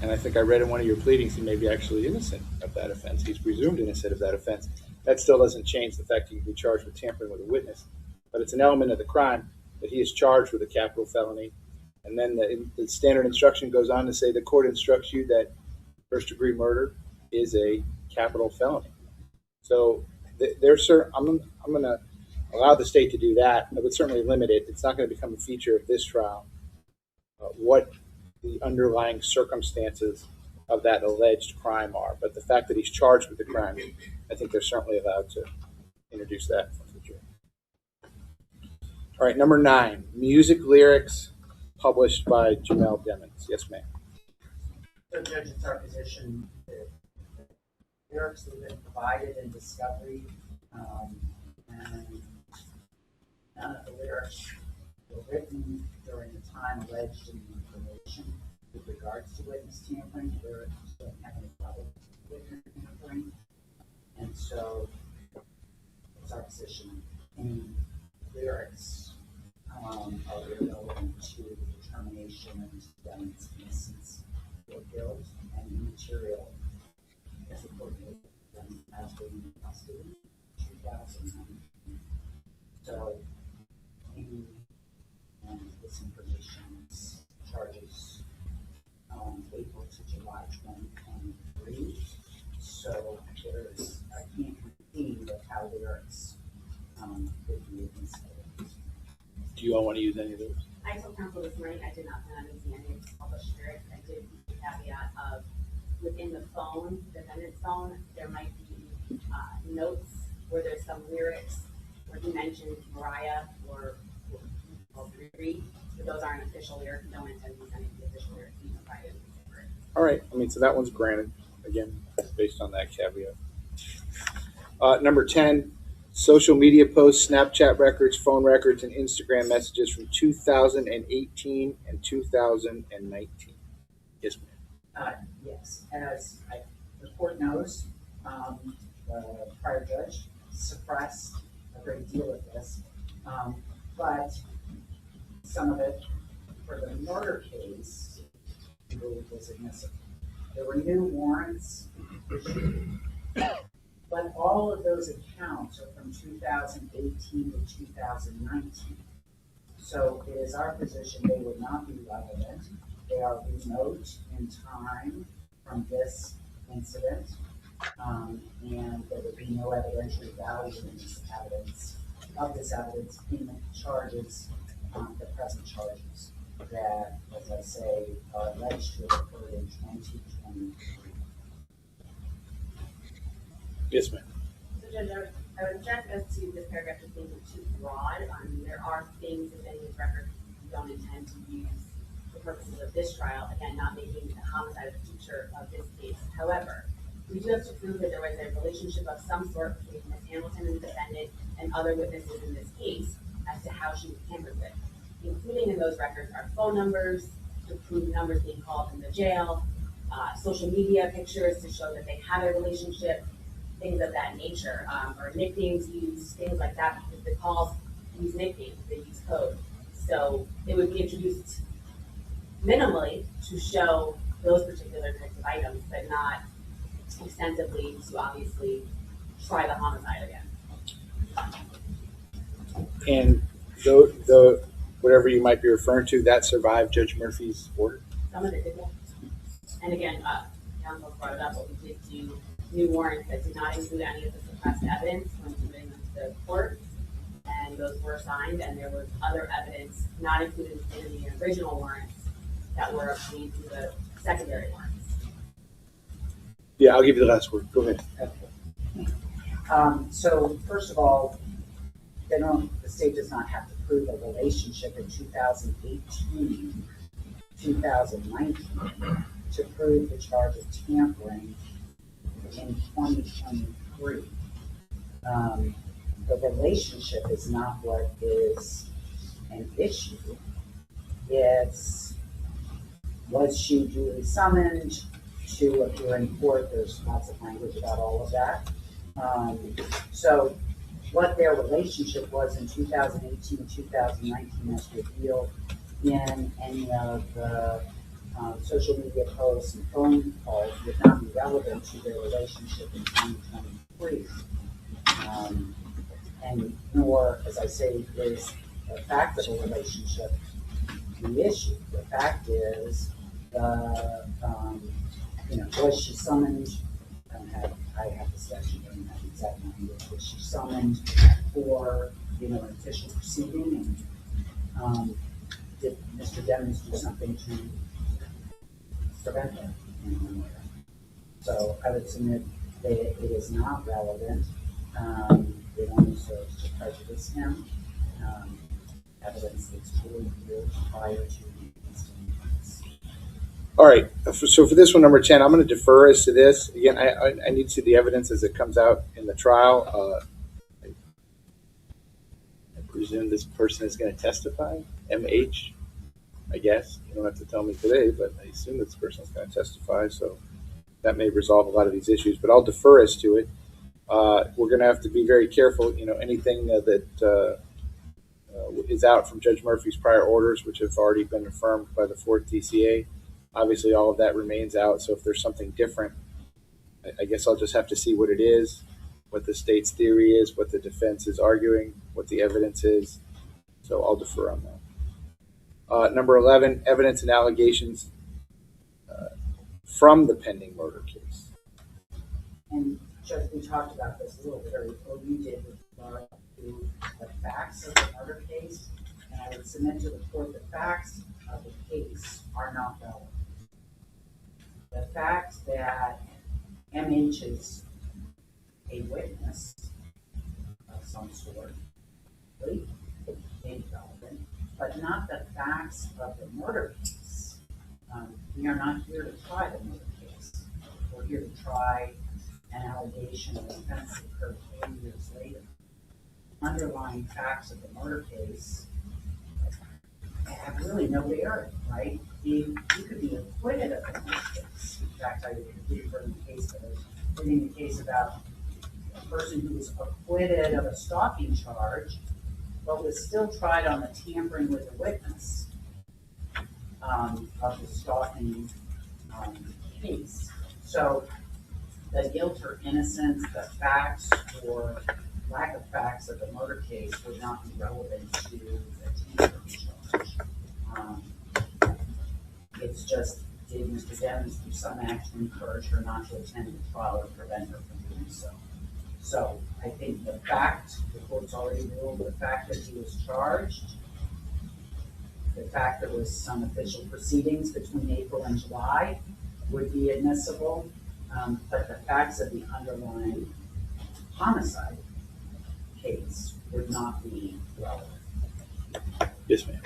and I think I read in one of your pleadings, he may be actually innocent of that offense. He's presumed innocent of that offense. That still doesn't change the fact he can be charged with tampering with a witness. But it's an element of the crime that he is charged with a capital felony. And then the standard instruction goes on to say the court instructs you that first-degree murder is a capital felony. So I'm going to allow the state to do that. I would certainly limit it. It's not going to become a feature of this trial. What the underlying circumstances of that alleged crime are. But the fact that he's charged with the crime, I think they're certainly allowed to introduce that for the jury. All right, number 9, music lyrics published by Jamel Demons. Yes, ma'am.
So, Judge, it's our position that the lyrics that have been provided in discovery, and none of the lyrics were written during the time alleged in the information with regards to witness tampering. The lyrics don't have any problem with witness tampering. And so it's our position any lyrics are irrelevant to the determination of Mr. Demons' innocence or guilt, and immaterial as the court made them as being in custody in 2009. So any this information charges April to July 2023. So I can't conceive of how lyrics would be considered.
Do you all want to use any of those?
I told counsel this morning I did not plan on using any of the published lyrics. I did use the caveat of within the phone, the defendant's phone, there might be notes where there's some lyrics where he mentions Mariah or Riri, but those aren't official lyrics. We don't intend to use any of the official lyrics being provided.
All right. I mean, so that one's granted, again, based on that caveat. Number 10, social media posts, Snapchat records, phone records, and Instagram messages from 2018 and 2019. Yes, ma'am.
Yes, as the court knows, the prior judge suppressed a great deal of this, but some of it for the murder case, I believe, was admissible. There were new warrants issued, but all of those accounts are from 2018 to 2019. So it is our position they would not be relevant. They are remote in time from this incident, and there would be no evidentiary value in this evidence, in the charges, the present charges that, as I say, are alleged to have occurred in 2023.
Yes, ma'am.
So, Judge, I would object as to this paragraph as being too broad. There are things within these records we don't intend to use for purposes of this trial. Again, not making the homicide a feature of this case. However, we do have to prove that there was a relationship of some sort between Ms. Hamilton and the defendant and other witnesses in this case as to how she was tampered with. Including in those records are phone numbers to prove numbers being called from the jail, social media pictures to show that they had a relationship, things of that nature, or nicknames used, things like that, because the calls use nicknames, they use code. So it would be introduced minimally to show those particular types of items, but not extensively to obviously try the homicide again.
And the whatever you might be referring to, that survived Judge Murphy's order?
Some of it did not. And again, counsel brought it up, but we did do new warrants that did not include any of the suppressed evidence when submitting them to the court, and those were signed, and there was other evidence not included in the original warrants that were obtained through the secondary warrants.
Yeah, I'll give you the last word. Go ahead.
Okay. So first of all, the state does not have to prove a relationship in 2018, 2019 to prove the charge of tampering in 2023. the relationship is not what is an issue. It's, was she duly summoned to appear in court? There's lots of language about all of that. So what their relationship was in 2018, 2019 as revealed in any of the social media posts and phone calls would not be relevant to their relationship in 2023. And nor, as I say, is the fact of the relationship the issue. The fact is, was she summoned? I have the statute in that exact language. Was she summoned for, an official proceeding? And did Mr. Demings do something to prevent that? So I would submit that it is not relevant. It only serves to prejudice him. Evidence that's 4 years prior to the instance.
All right, so for this one, number 10, I'm going to defer as to this. Again, I need to see the evidence as it comes out in the trial. I presume this person is going to testify, MH, I guess. You don't have to tell me today, but I assume this person is going to testify, so that may resolve a lot of these issues, but I'll defer as to it. We're going to have to be very careful, anything that is out from Judge Murphy's prior orders, which have already been affirmed by the 4th TCA. Obviously, all of that remains out. So if there's something different, I guess I'll just have to see what it is, what the state's theory is, what the defense is arguing, what the evidence is. So I'll defer on that. Number 11, evidence and allegations from the pending murder case.
And Judge, we talked about this a little bit, or you did with regard to the facts of the murder case. And I would submit to the court the facts of the case are not relevant. The fact that MH is a witness of some sort, may be relevant, but not the facts of the murder case. We are not here to try the murder case. We're here to try an allegation of an offense that occurred 4 years later. Underlying facts of the murder case have really no bearing, right? You could be acquitted of the murder case. In fact, I refer to the case that I was reading the case about a person who was acquitted of a stalking charge, but was still tried on the tampering with a witness of the stalking case. So the guilt or innocence, the facts or lack of facts of the murder case would not be relevant to the tampering charge. It's just, did Mr. Demings do some act to encourage her not to attend the trial or prevent her from doing so? So I think the fact, the court's already ruled, the fact that he was charged, the fact there was some official proceedings between April and July would be admissible, but the facts of the underlying homicide case would not be relevant.
Yes, ma'am.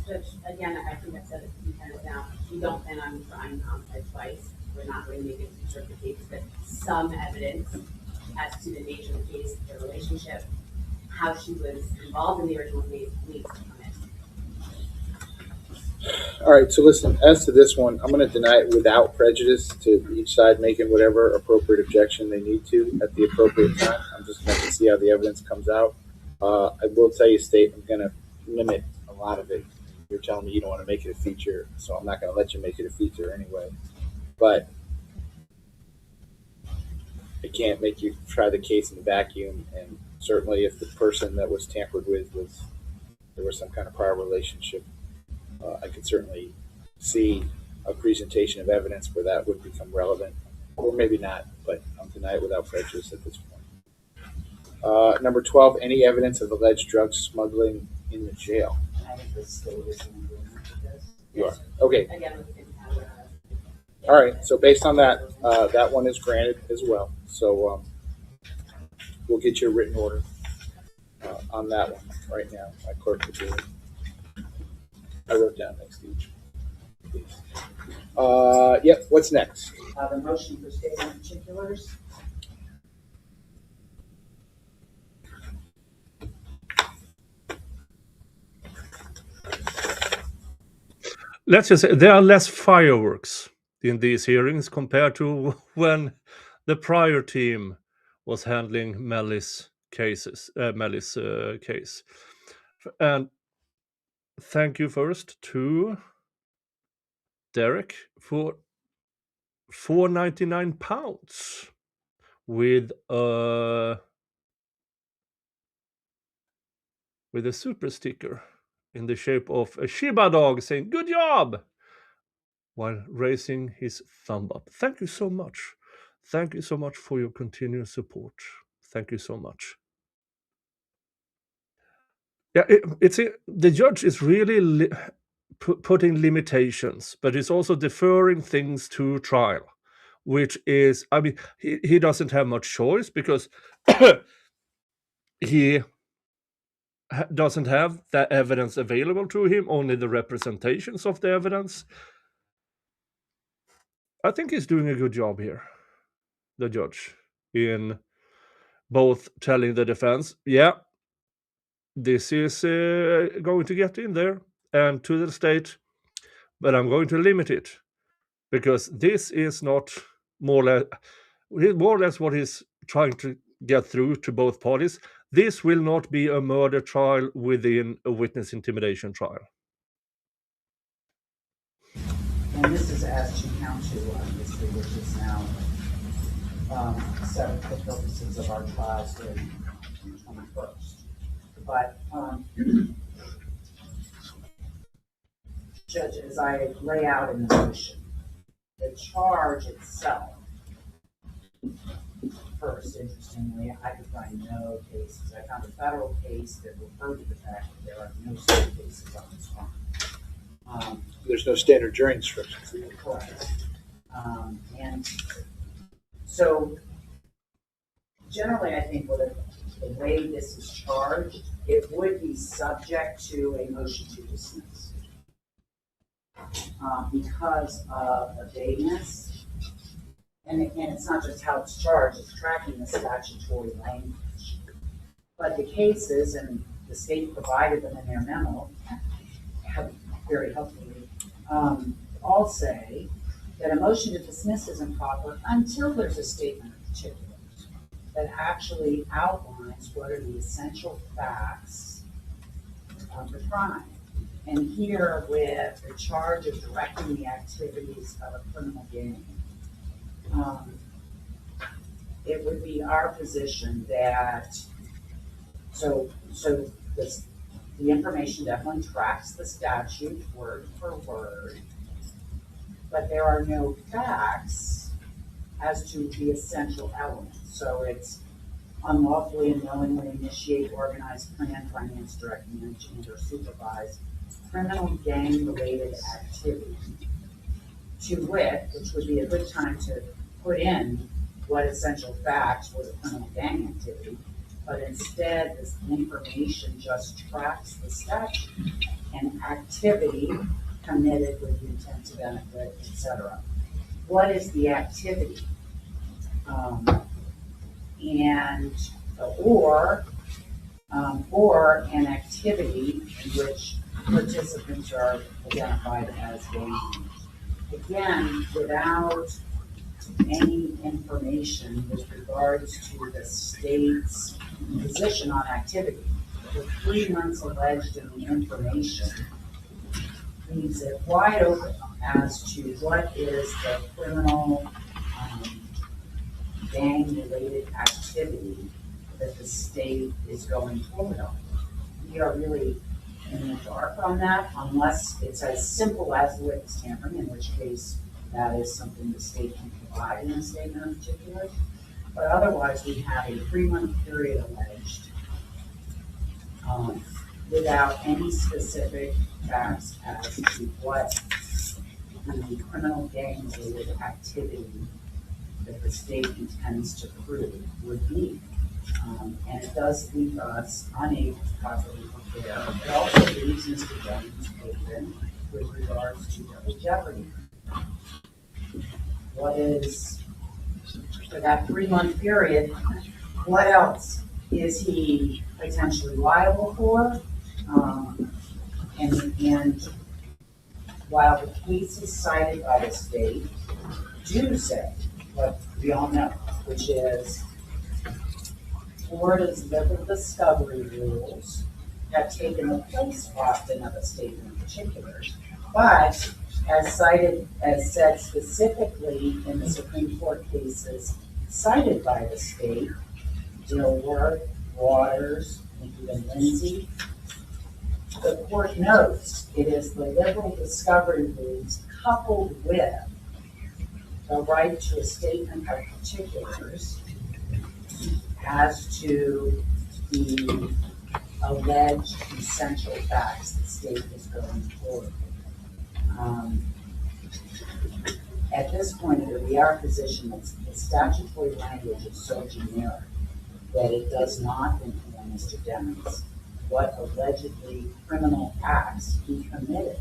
Judge, again, I think I've said it a few times now, we don't plan on trying homicide twice. We're not going to make it to the case, but some evidence as to the nature of the case, the relationship, how she was involved in the original case needs to come in.
All right, so listen, as to this one, I'm going to deny it without prejudice to each side making whatever appropriate objection they need to at the appropriate time. I'm just going to see how the evidence comes out. I will tell you, State, I'm going to limit a lot of it. You're telling me you don't want to make it a feature, so I'm not going to let you make it a feature anyway. But I can't make you try the case in a vacuum, and certainly if the person that was tampered with there was some kind of prior relationship, I could certainly see a presentation of evidence where that would become relevant, or maybe not, but I'll deny it without prejudice at this point. Number 12, any evidence of alleged drug smuggling in the jail?
I think the state is in agreement with this.
You are. Okay.
Again, with the power.
All right. So based on that, that one is granted as well. So we'll get you a written order on that one right now. My clerk will do it. I wrote down next to each. Yep. What's next?
The motion for statement of particulars.
let's just say there are less fireworks in these hearings compared to when the prior team was handling Melly's case. And thank you first to Derek for £4.99 with a super sticker in the shape of a Shiba dog saying "Good job" while raising his thumb up. Thank you so much. Thank you so much for your continuous support. Thank you so much. Yeah, the judge is really putting limitations, but it's also deferring things to trial, which is, I mean, he doesn't have much choice because he doesn't have the evidence available to him, only the representations of the evidence. I think he's doing a good job here, the judge, in both telling the defense, yeah, this is going to get in there, and to the state, but I'm going to limit it because this is not more or less what he's trying to get through to both parties. This will not be a murder trial within a witness intimidation trial.
And this is as to count two, obviously, which is now set for purposes of our trials during the 21st. But Judge, as I lay out in the motion, the charge itself, first, interestingly, I could find no cases. I found a federal case that referred to the fact that there are no state cases on this one.
There's no standard jury instructions.
Correct. And so generally, I think with the way this is charged, it would be subject to a motion to dismiss because of the vagueness. And it's not just how it's charged, it's tracking the statutory language. But the cases, and the state provided them in their memo, have very helpfully, all say that a motion to dismiss is improper until there's a statement of particulars that actually outlines what are the essential facts of the crime. And here, with the charge of directing the activities of a criminal gang, it would be our position that the information definitely tracks the statute word for word, but there are no facts as to the essential elements. So it's unlawfully and knowingly initiate, organize, plan, finance, direct, manage, and/or supervise criminal gang-related activity. To wit, which would be a good time to put in what essential facts was a criminal gang activity, but instead this information just tracks the statute and activity committed with the intent to benefit, etc. What is the activity? Or an activity in which participants are identified as gang members. Again, without any information with regards to the state's position on activity. The 3 months alleged in the information leaves it wide open as to what is the criminal gang-related activity that the state is going forward on. We are really in the dark on that, unless it's as simple as witness tampering, in which case that is something the state can provide in a statement of particulars. But otherwise, we have a 3-month period alleged without any specific facts as to what the criminal gang-related activity that the state intends to prove would be. And it does leave us unable to properly prepare. It also leaves Mr. Jones open with regards to double jeopardy. What is, for that 3-month period, what else is he potentially liable for? And while the cases cited by the state do say what we all know, which is Florida's liberal discovery rules have taken the place often of a statement of particulars, but as said specifically in the Supreme Court cases cited by the state, Dilworth, Waters, and even Lindsay, the court notes it is the liberal discovery rules coupled with the right to a statement of particulars as to the alleged essential facts the state is going forward. At this point, it would be our position that the statutory language is so generic that it does not inform Mr. Demings what allegedly criminal acts he committed.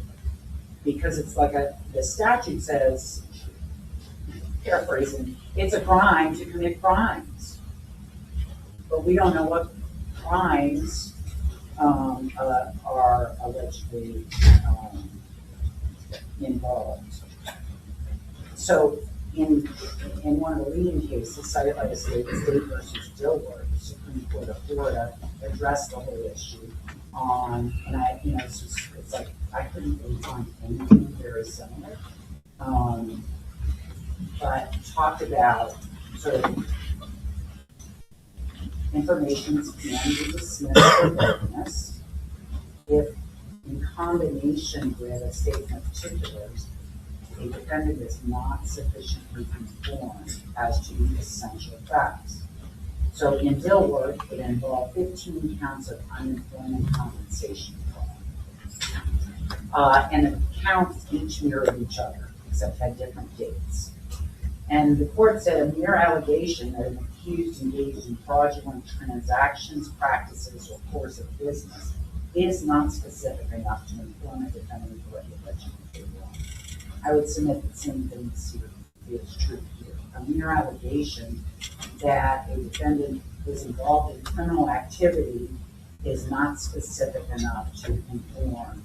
Because it's like the statute says, paraphrasing, it's a crime to commit crimes. But we don't know what crimes are allegedly involved. So in one of the leading cases cited by the state versus Dilworth, the Supreme Court of Florida addressed the whole issue on, and it's like I couldn't really find anything very similar, but talked about sort of information can be dismissed for vagueness if, in combination with a statement of particulars, a defendant is not sufficiently informed as to the essential facts. So in Dilworth, it involved 15 counts of unemployment compensation fraud. And the counts each mirrored each other, except had different dates. And the court said a mere allegation that an accused engaged in fraudulent transactions, practices, or course of business is not specific enough to inform a defendant of what the alleged wrong. I would submit the same thing is true here. A mere allegation that a defendant was involved in criminal activity is not specific enough to inform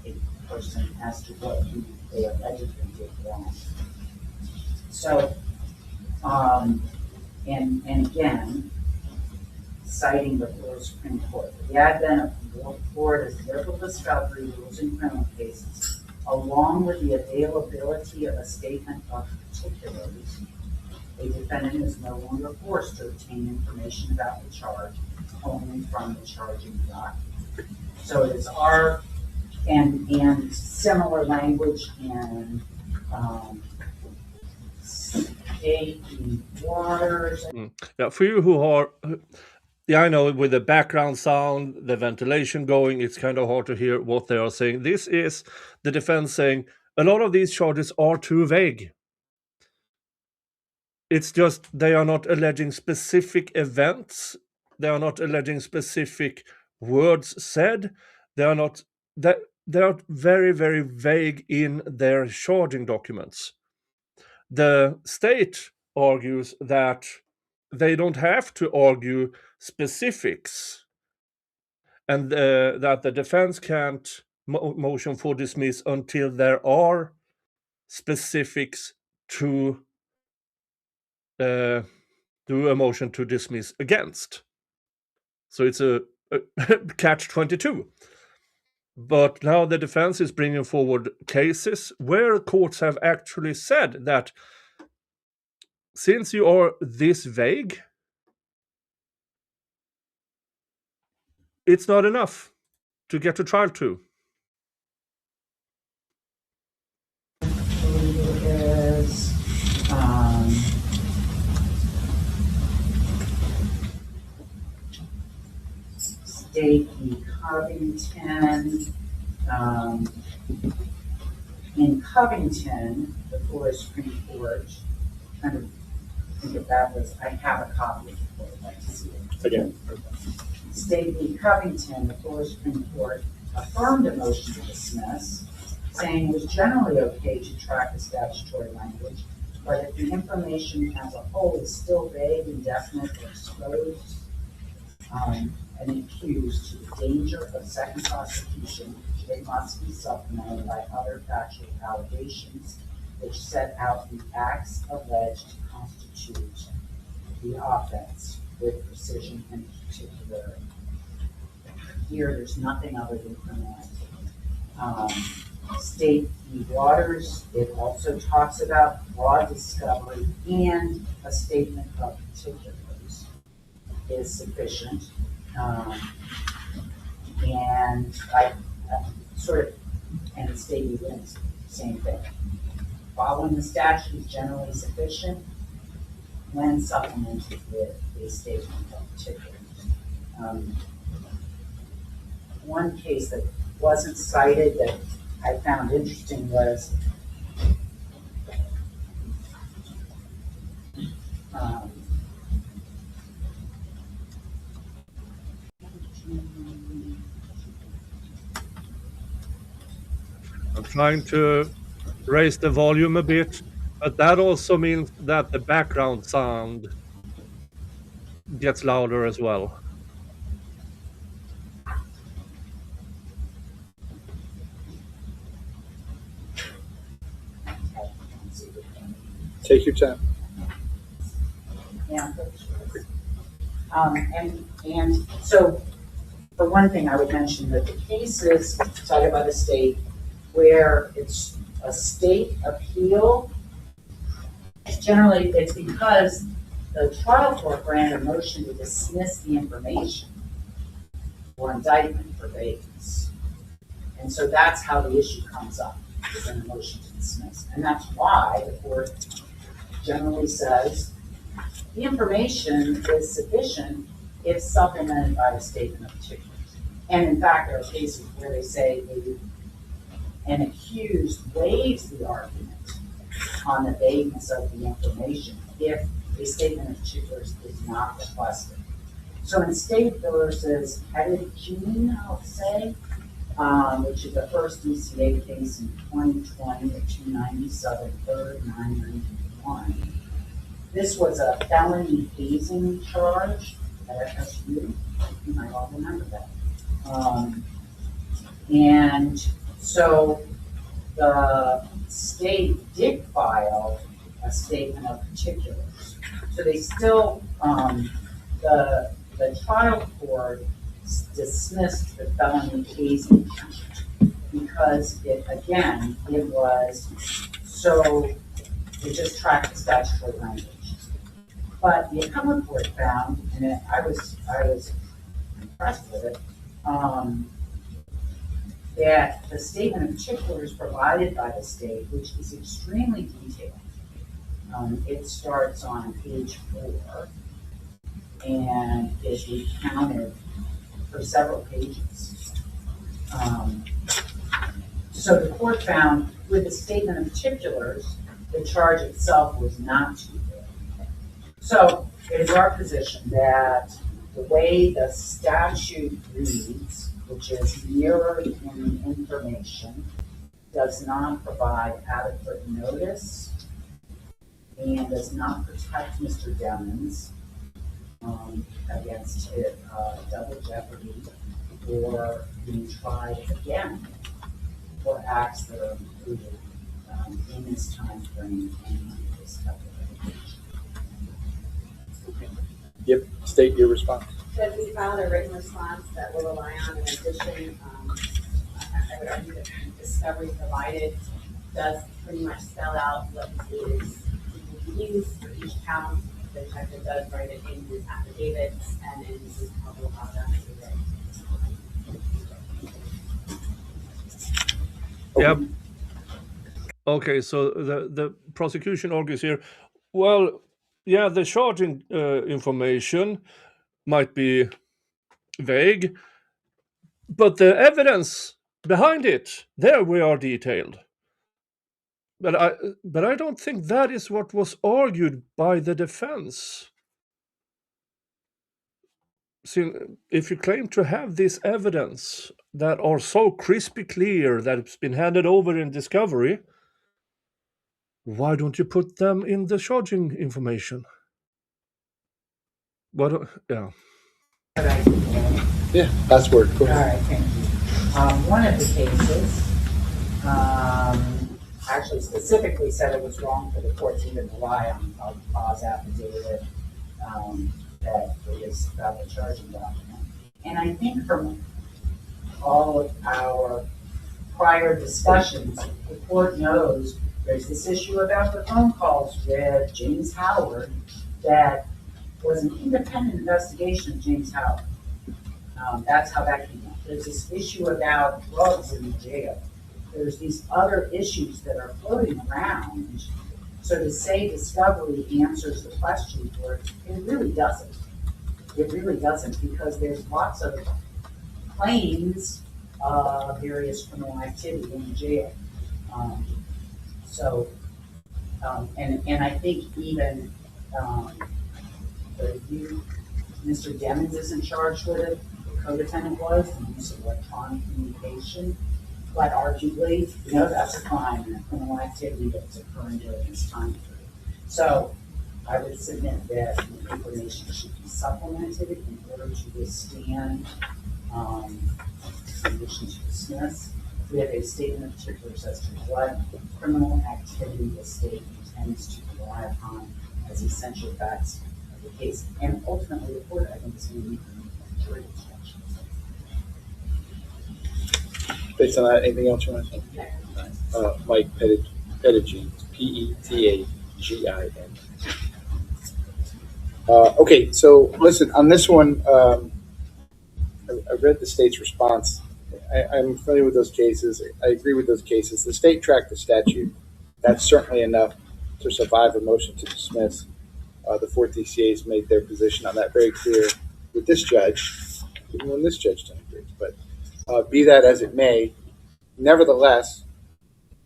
a person as to what they allegedly did wrong. So, and again, citing the Florida Supreme Court, the advent of Florida's liberal discovery rules in criminal cases, along with the availability of a statement of particulars, a defendant is no longer forced to obtain information about the charge only from the charging document. So it is our, and similar language in state waters.
Yeah, for you who are, yeah, I know with the background sound, the ventilation going, it's kind of hard to hear what they are saying. This is the defense saying a lot of these charges are too vague. It's just they are not alleging specific events. They are not alleging specific words said. They are not that they are very, very vague in their charging documents. The state argues that they don't have to argue specifics, and that the defense can't motion for dismiss until there are specifics to do a motion to dismiss against. So it's a catch-22. But now the defense is bringing forward cases where courts have actually said that since you are this vague, it's not enough to get to trial to.
Is State v. Covington. In Covington, the Florida Supreme Court, kind of think of that was, I have a copy of the court, I'd like to see it.
Again.
State v. Covington, the Florida Supreme Court affirmed a motion to dismiss, saying it was generally okay to track the statutory language, but if the information as a whole is still vague, indefinite, or exposed, an accused to the danger of second prosecution, it must be supplemented by other factual allegations which set out the acts alleged to constitute the offense with precision and particularity. Here, there's nothing other than criminal activity. State v. Waters, it also talks about broad discovery and a statement of particulars is sufficient. And I sort of, and State v. Lindsay, same thing. Following the statute is generally sufficient when supplemented with a statement of particulars. One case that wasn't cited that I found interesting was
I'm trying to raise the volume a bit, but that also means that the background sound gets louder as well.
Take your time.
yeah. And so, for one thing, I would mention that the cases cited by the state where it's a state appeal, generally it's because the trial court granted a motion to dismiss the information or indictment for vagueness. And so that's how the issue comes up, is in a motion to dismiss. And that's why the court generally says the information is sufficient if supplemented by a statement of particulars. And in fact, there are cases where they say an accused waives the argument on the vagueness of the information if a statement of particulars is not requested. So in State versus Kettine, I'll say, which is the first DCA case in 2020 at 297 3rd 991. This was a felony hazing charge at FSU. You might all remember that. And so the state did file a statement of particulars. So they still, the trial court dismissed the felony hazing charge because it was so, it just tracked the statutory language. But the appellate court found, and I was impressed with it, that the statement of particulars provided by the state, which is extremely detailed, it starts on page 4 and is recounted for several pages. So the court found with the statement of particulars, the charge itself was not too big. So it is our position that the way the statute reads, which is mirrored in the information, does not provide adequate notice and does not protect Mr. Demons against double jeopardy or being tried again for acts that are included in this time frame and this type of litigation.
Yep, state your response.
That we filed a written response that will rely on, in addition, I would argue that the discovery provided does pretty much spell out what is used for each count. The detective does write it in his affidavits and in his public affidavit.
Yep. Okay, so the prosecution argues here, well, yeah, the charging information might be vague, but the evidence behind it, there we are detailed. But I don't think that is what was argued by the defense. See, if you claim to have this evidence that are so crispy clear that it's been handed over in discovery, why don't you put them in the charging information? What? Yeah.
Could I begin?
Yeah, password. Go
All
ahead.
right, thank you. One of the cases, actually specifically said it was wrong for the court to even rely on a cause affidavit, that is about the charging document. And I think from all of our prior discussions, the court knows there's this issue about the phone calls with James Howard that was an independent investigation of James Howard. That's how that came up. There's this issue about drugs in the jail. There's these other issues that are floating around. So to say discovery answers the question for it really doesn't. It really doesn't, because there's lots of claims of various criminal activity in the jail. And I think even Mr. Demons isn't charged with it. The co-defendant was, the use of electronic communication. But arguably, that's a crime and a criminal activity that's occurring during this time period. So I would submit that the information should be supplemented in order to withstand condition to dismiss. We have a statement of particulars as to what criminal activity the state intends to rely upon as essential facts of the case. And ultimately, the court, I think, is going to need to make jury instructions.
Based on that, anything else you want to say? Mike Pettigin, Petagin. Okay, so listen, on this one, I read the state's response. I'm familiar with those cases. I agree with those cases. The state tracked the statute. That's certainly enough to survive a motion to dismiss. The 4th DCA has made their position on that very clear with this judge, even when this judge didn't agree. But be that as it may, nevertheless,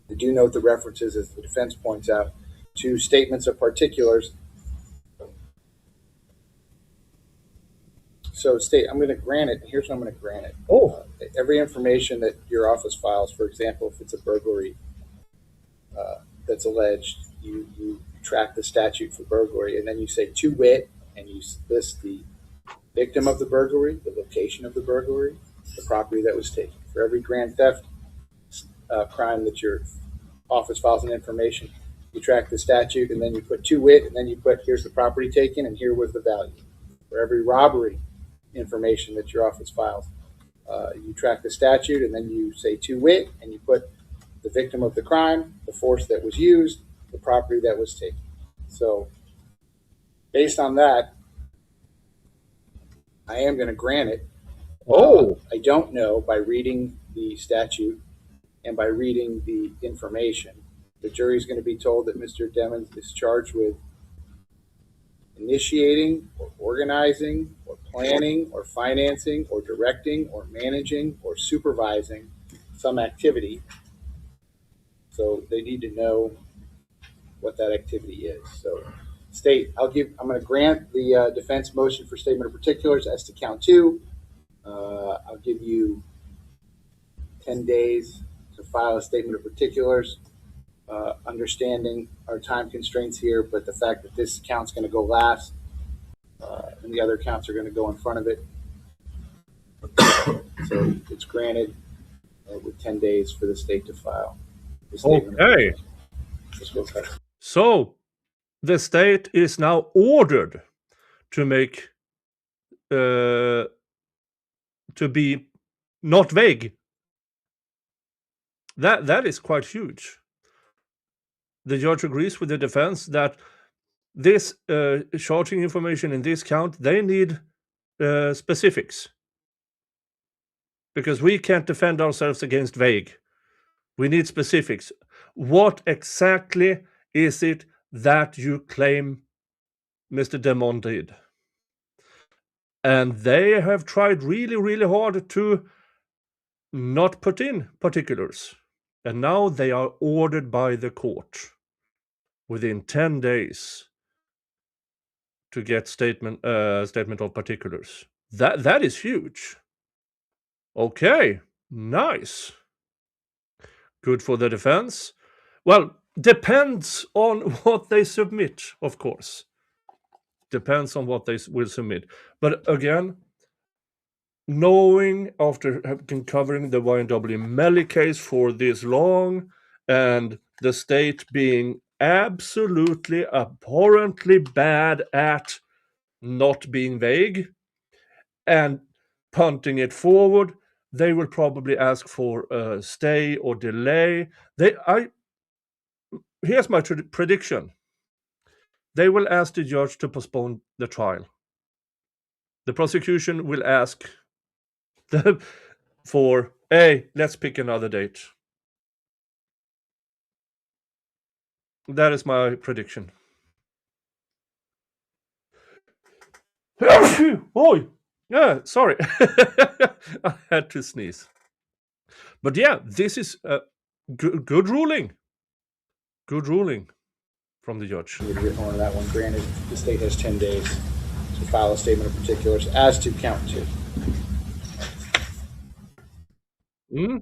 I do note the references, as the defense points out, to statements of particulars. So, state, I'm going to grant it. Here's what I'm going to grant it. Every information that your office files, for example, if it's a burglary that's alleged, you track the statute for burglary, and then you say to wit, and you list the victim of the burglary, the location of the burglary, the property that was taken. For every grand theft crime that your office files an information, you track the statute, and then you put to wit, and then you put here's the property taken, and here was the value. For every robbery information that your office files, you track the statute, and then you say to wit, and you put the victim of the crime, the force that was used, the property that was taken. So based on that, I am going to grant it. I don't know, by reading the statute and by reading the information, the jury is going to be told that Mr. Demons is charged with initiating or organizing or planning or financing or directing or managing or supervising some activity. So they need to know what that activity is. So state, I'm going to grant the defense motion for statement of particulars as to count 2. I'll give you 10 days to file a statement of particulars, understanding our time constraints here, but the fact that this count's going to go last and the other counts are going to go in front of it. So it's granted with 10 days for the state to file the statement.
Okay. So the state is now ordered to make to be not vague. That is quite huge. The judge agrees with the defense that this charging information in this count, they need specifics, because we can't defend ourselves against vague. We need specifics. What exactly is it that you claim Mr. Demon did? And they have tried really, really hard to not put in particulars. And now they are ordered by the court within 10 days to get statement of particulars. That is huge. Okay, nice. Good for the defense. Well, depends on what they submit, of course. Depends on what they will submit. But again, knowing after having covering the YNW Melly case for this long, and the state being absolutely abhorrently bad at not being vague and punting it forward, they will probably ask for a stay or delay. Here's my prediction. They will ask the judge to postpone the trial. The prosecution will ask for, hey, let's pick another date. That is my prediction. Oi! Yeah, sorry. I had to sneeze. But yeah, this is a good ruling. Good ruling from the judge.
Need to get on that one. Granted, the state has 10 days to file a statement of particulars as to count 2.
Mm?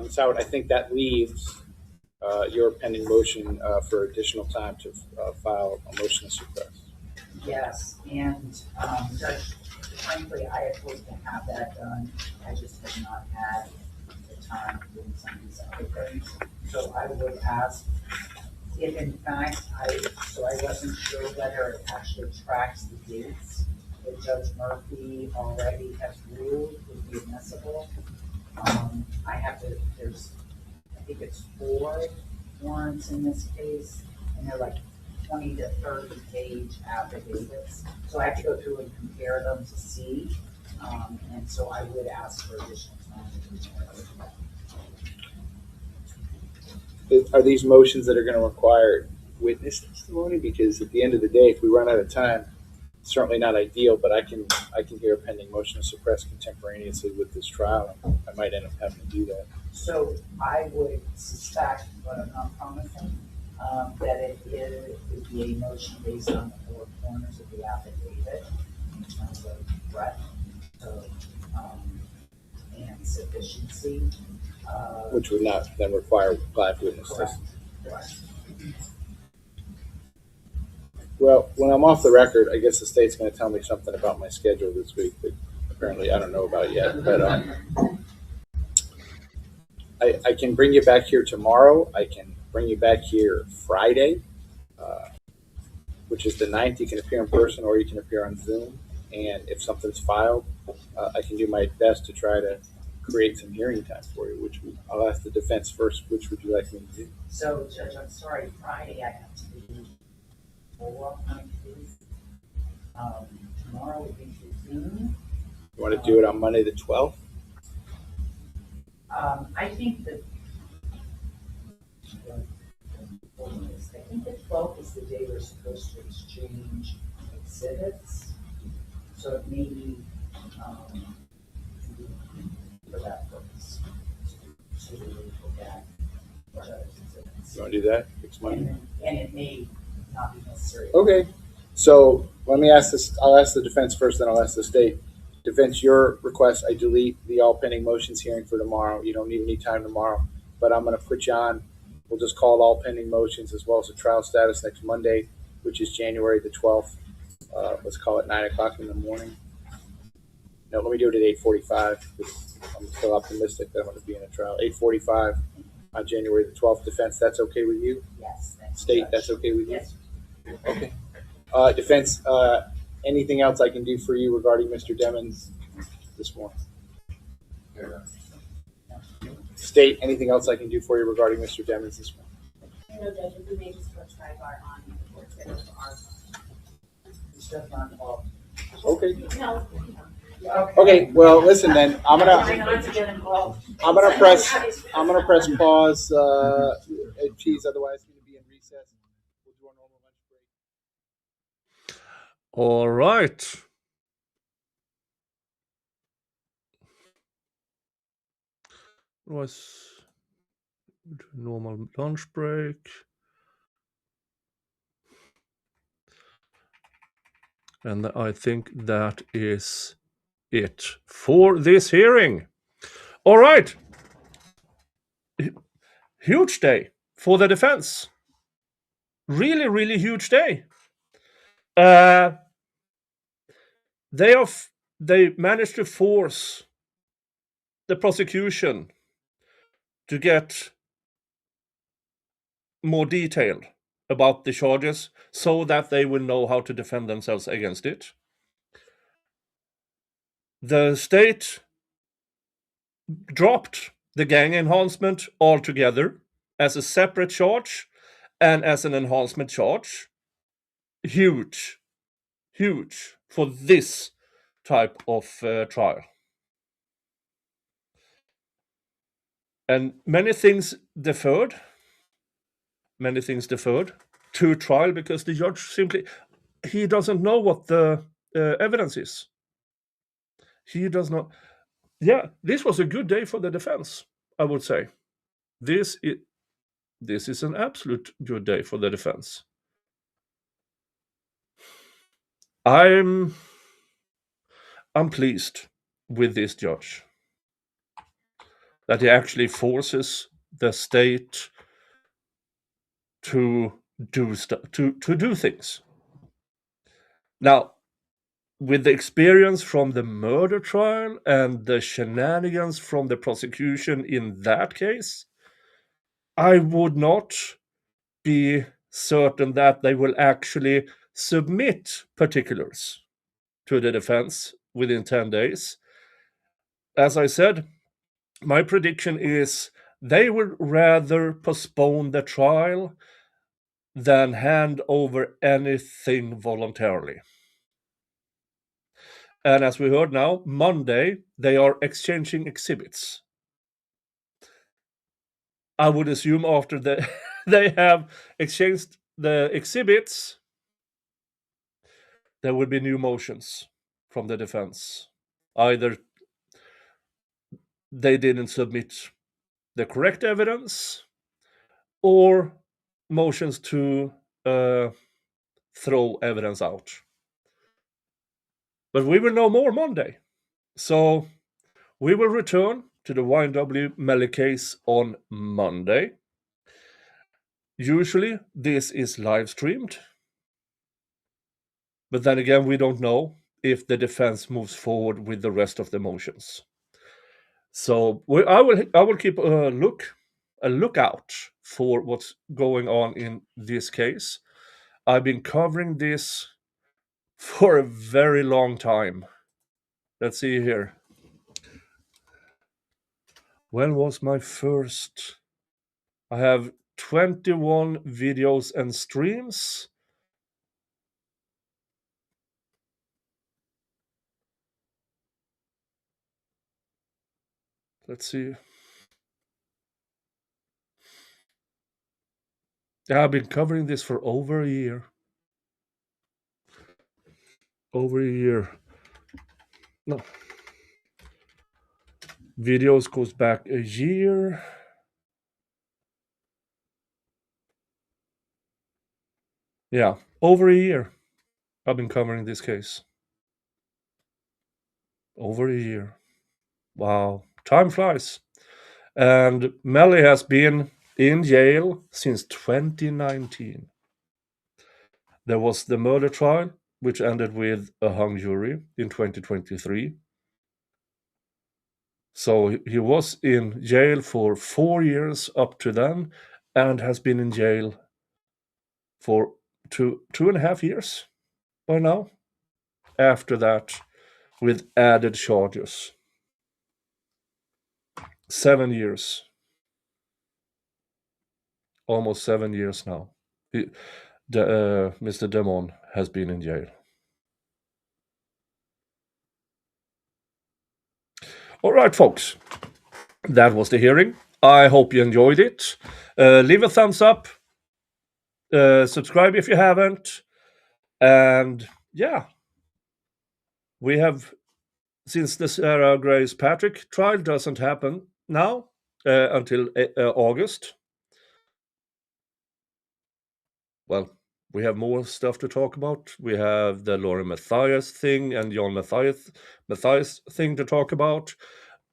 So I think that leaves your pending motion for additional time to file a motion to suppress.
Yes, and, Judge, frankly, I had hoped to have that done. I just have not had the time doing some of these other things. So I would ask if in fact I wasn't sure whether it actually tracks the dates that Judge Murphy already has ruled would be admissible. I think it's 4 warrants in this case, and they're like 20 to 30 page affidavits. So I have to go through and compare them to see. And so I would ask for additional time to do that.
Are these motions that are going to require witness testimony? Because at the end of the day, if we run out of time, it's certainly not ideal, but I can hear a pending motion to suppress contemporaneously with this trial. I might end up having to do that.
So I would suspect, but I'm not promising, that it would be a motion based on the 4 corners of the affidavit in terms of breadth and sufficiency.
Which would not then require live witness
Correct.
testimony.
Correct.
Well, when I'm off the record, I guess the state's going to tell me something about my schedule this week that apparently I don't know about yet. But I can bring you back here tomorrow. I can bring you back here Friday, which is the 9th. You can appear in person or you can appear on Zoom. And if something's filed, I can do my best to try to create some hearing time for you, I'll ask the defense first. Which would you like me to do?
So, Judge, I'm sorry, Friday I have to be for my case. Tomorrow would be too soon.
You want to do it on Monday the 12th?
I think the 12th is the day we're supposed to exchange exhibits. So it may be for that purpose. So we will look at what other exhibits.
You want to do that next Monday?
And it may not be necessary.
Okay. So let me ask this. I'll ask the defense first, then I'll ask the state. Defense, your request, I delete the all pending motions hearing for tomorrow. You don't need any time tomorrow, but I'm going to put you on. We'll just call it all pending motions as well as the trial status next Monday, which is January the 12th. Let's call it 9 o'clock in the morning. No, let me do it at 8:45 because I'm still optimistic that I'm going to be in a trial. 8:45 on January the 12th. Defense, that's okay with you?
Yes.
State, that's okay with you?
Yes.
Okay. Defense, anything else I can do for you regarding Mr. Demons this morning?
Yeah.
State, anything else I can do for you regarding Mr. Demons this morning?
No, Judge, if we may just put sidebar on the court schedule for our.
This does not involve.
Okay.
No.
Okay. Well, listen then. I'm
Try
gonna
not to get involved.
press pause. Geez, otherwise we're gonna be in recess. We'll do our normal lunch break.
All right. Was normal lunch break. And I think that is it for this hearing. All right. Huge day for the defense. Really, really huge day. They managed to force the prosecution to get more detailed about the charges so that they will know how to defend themselves against it. The state dropped the gang enhancement altogether as a separate charge and as an enhancement charge. Huge for this type of trial. And many things deferred to trial because the judge simply, he doesn't know what the evidence is. He does not. Yeah, this was a good day for the defense, I would say. This is an absolute good day for the defense. I'm pleased with this judge that he actually forces the state to do things. Now, with the experience from the murder trial and the shenanigans from the prosecution in that case, I would not be certain that they will actually submit particulars to the defense within 10 days. As I said, my prediction is they would rather postpone the trial than hand over anything voluntarily. And as we heard now, Monday, they are exchanging exhibits. I would assume after they have exchanged the exhibits, there will be new motions from the defense. Either they didn't submit the correct evidence, or motions to throw evidence out. But we will know more Monday. So we will return to the YNW Melly case on Monday. Usually this is live streamed. But then again, we don't know if the defense moves forward with the rest of the motions. So I will keep a lookout for what's going on in this case. I've been covering this for a very long time. Let's see here. When was my first? I have 21 videos and streams. Let's see. Yeah, I've been covering this for over a year. Over a year. No. Videos goes back a year. Yeah, over a year I've been covering this case. Over a year. Wow, time flies. And Melly has been in jail since 2019. There was the murder trial, which ended with a hung jury in 2023. So he was in jail for 4 years up to then, and has been in jail for two and a half years by now. After that, with added charges. 7 years. Almost 7 years now. Mr. Demon has been in jail. All right, folks. That was the hearing. I hope you enjoyed it. Leave a thumbs up. Subscribe if you haven't. And yeah, we have, since the Sarah Grace Patrick trial doesn't happen now until August. Well, we have more stuff to talk about. We have the Lauren Matthias thing and John Matthias thing to talk about.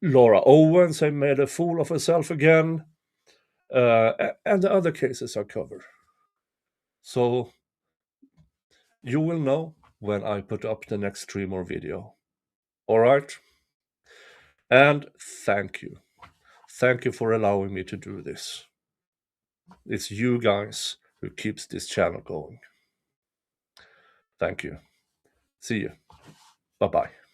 Laura Owens have made a fool of herself again, and the other cases are covered. So you will know when I put up the next stream or video. All right? And thank you. Thank you for allowing me to do this. It's you guys who keeps this channel going. Thank you. See you. Bye-bye.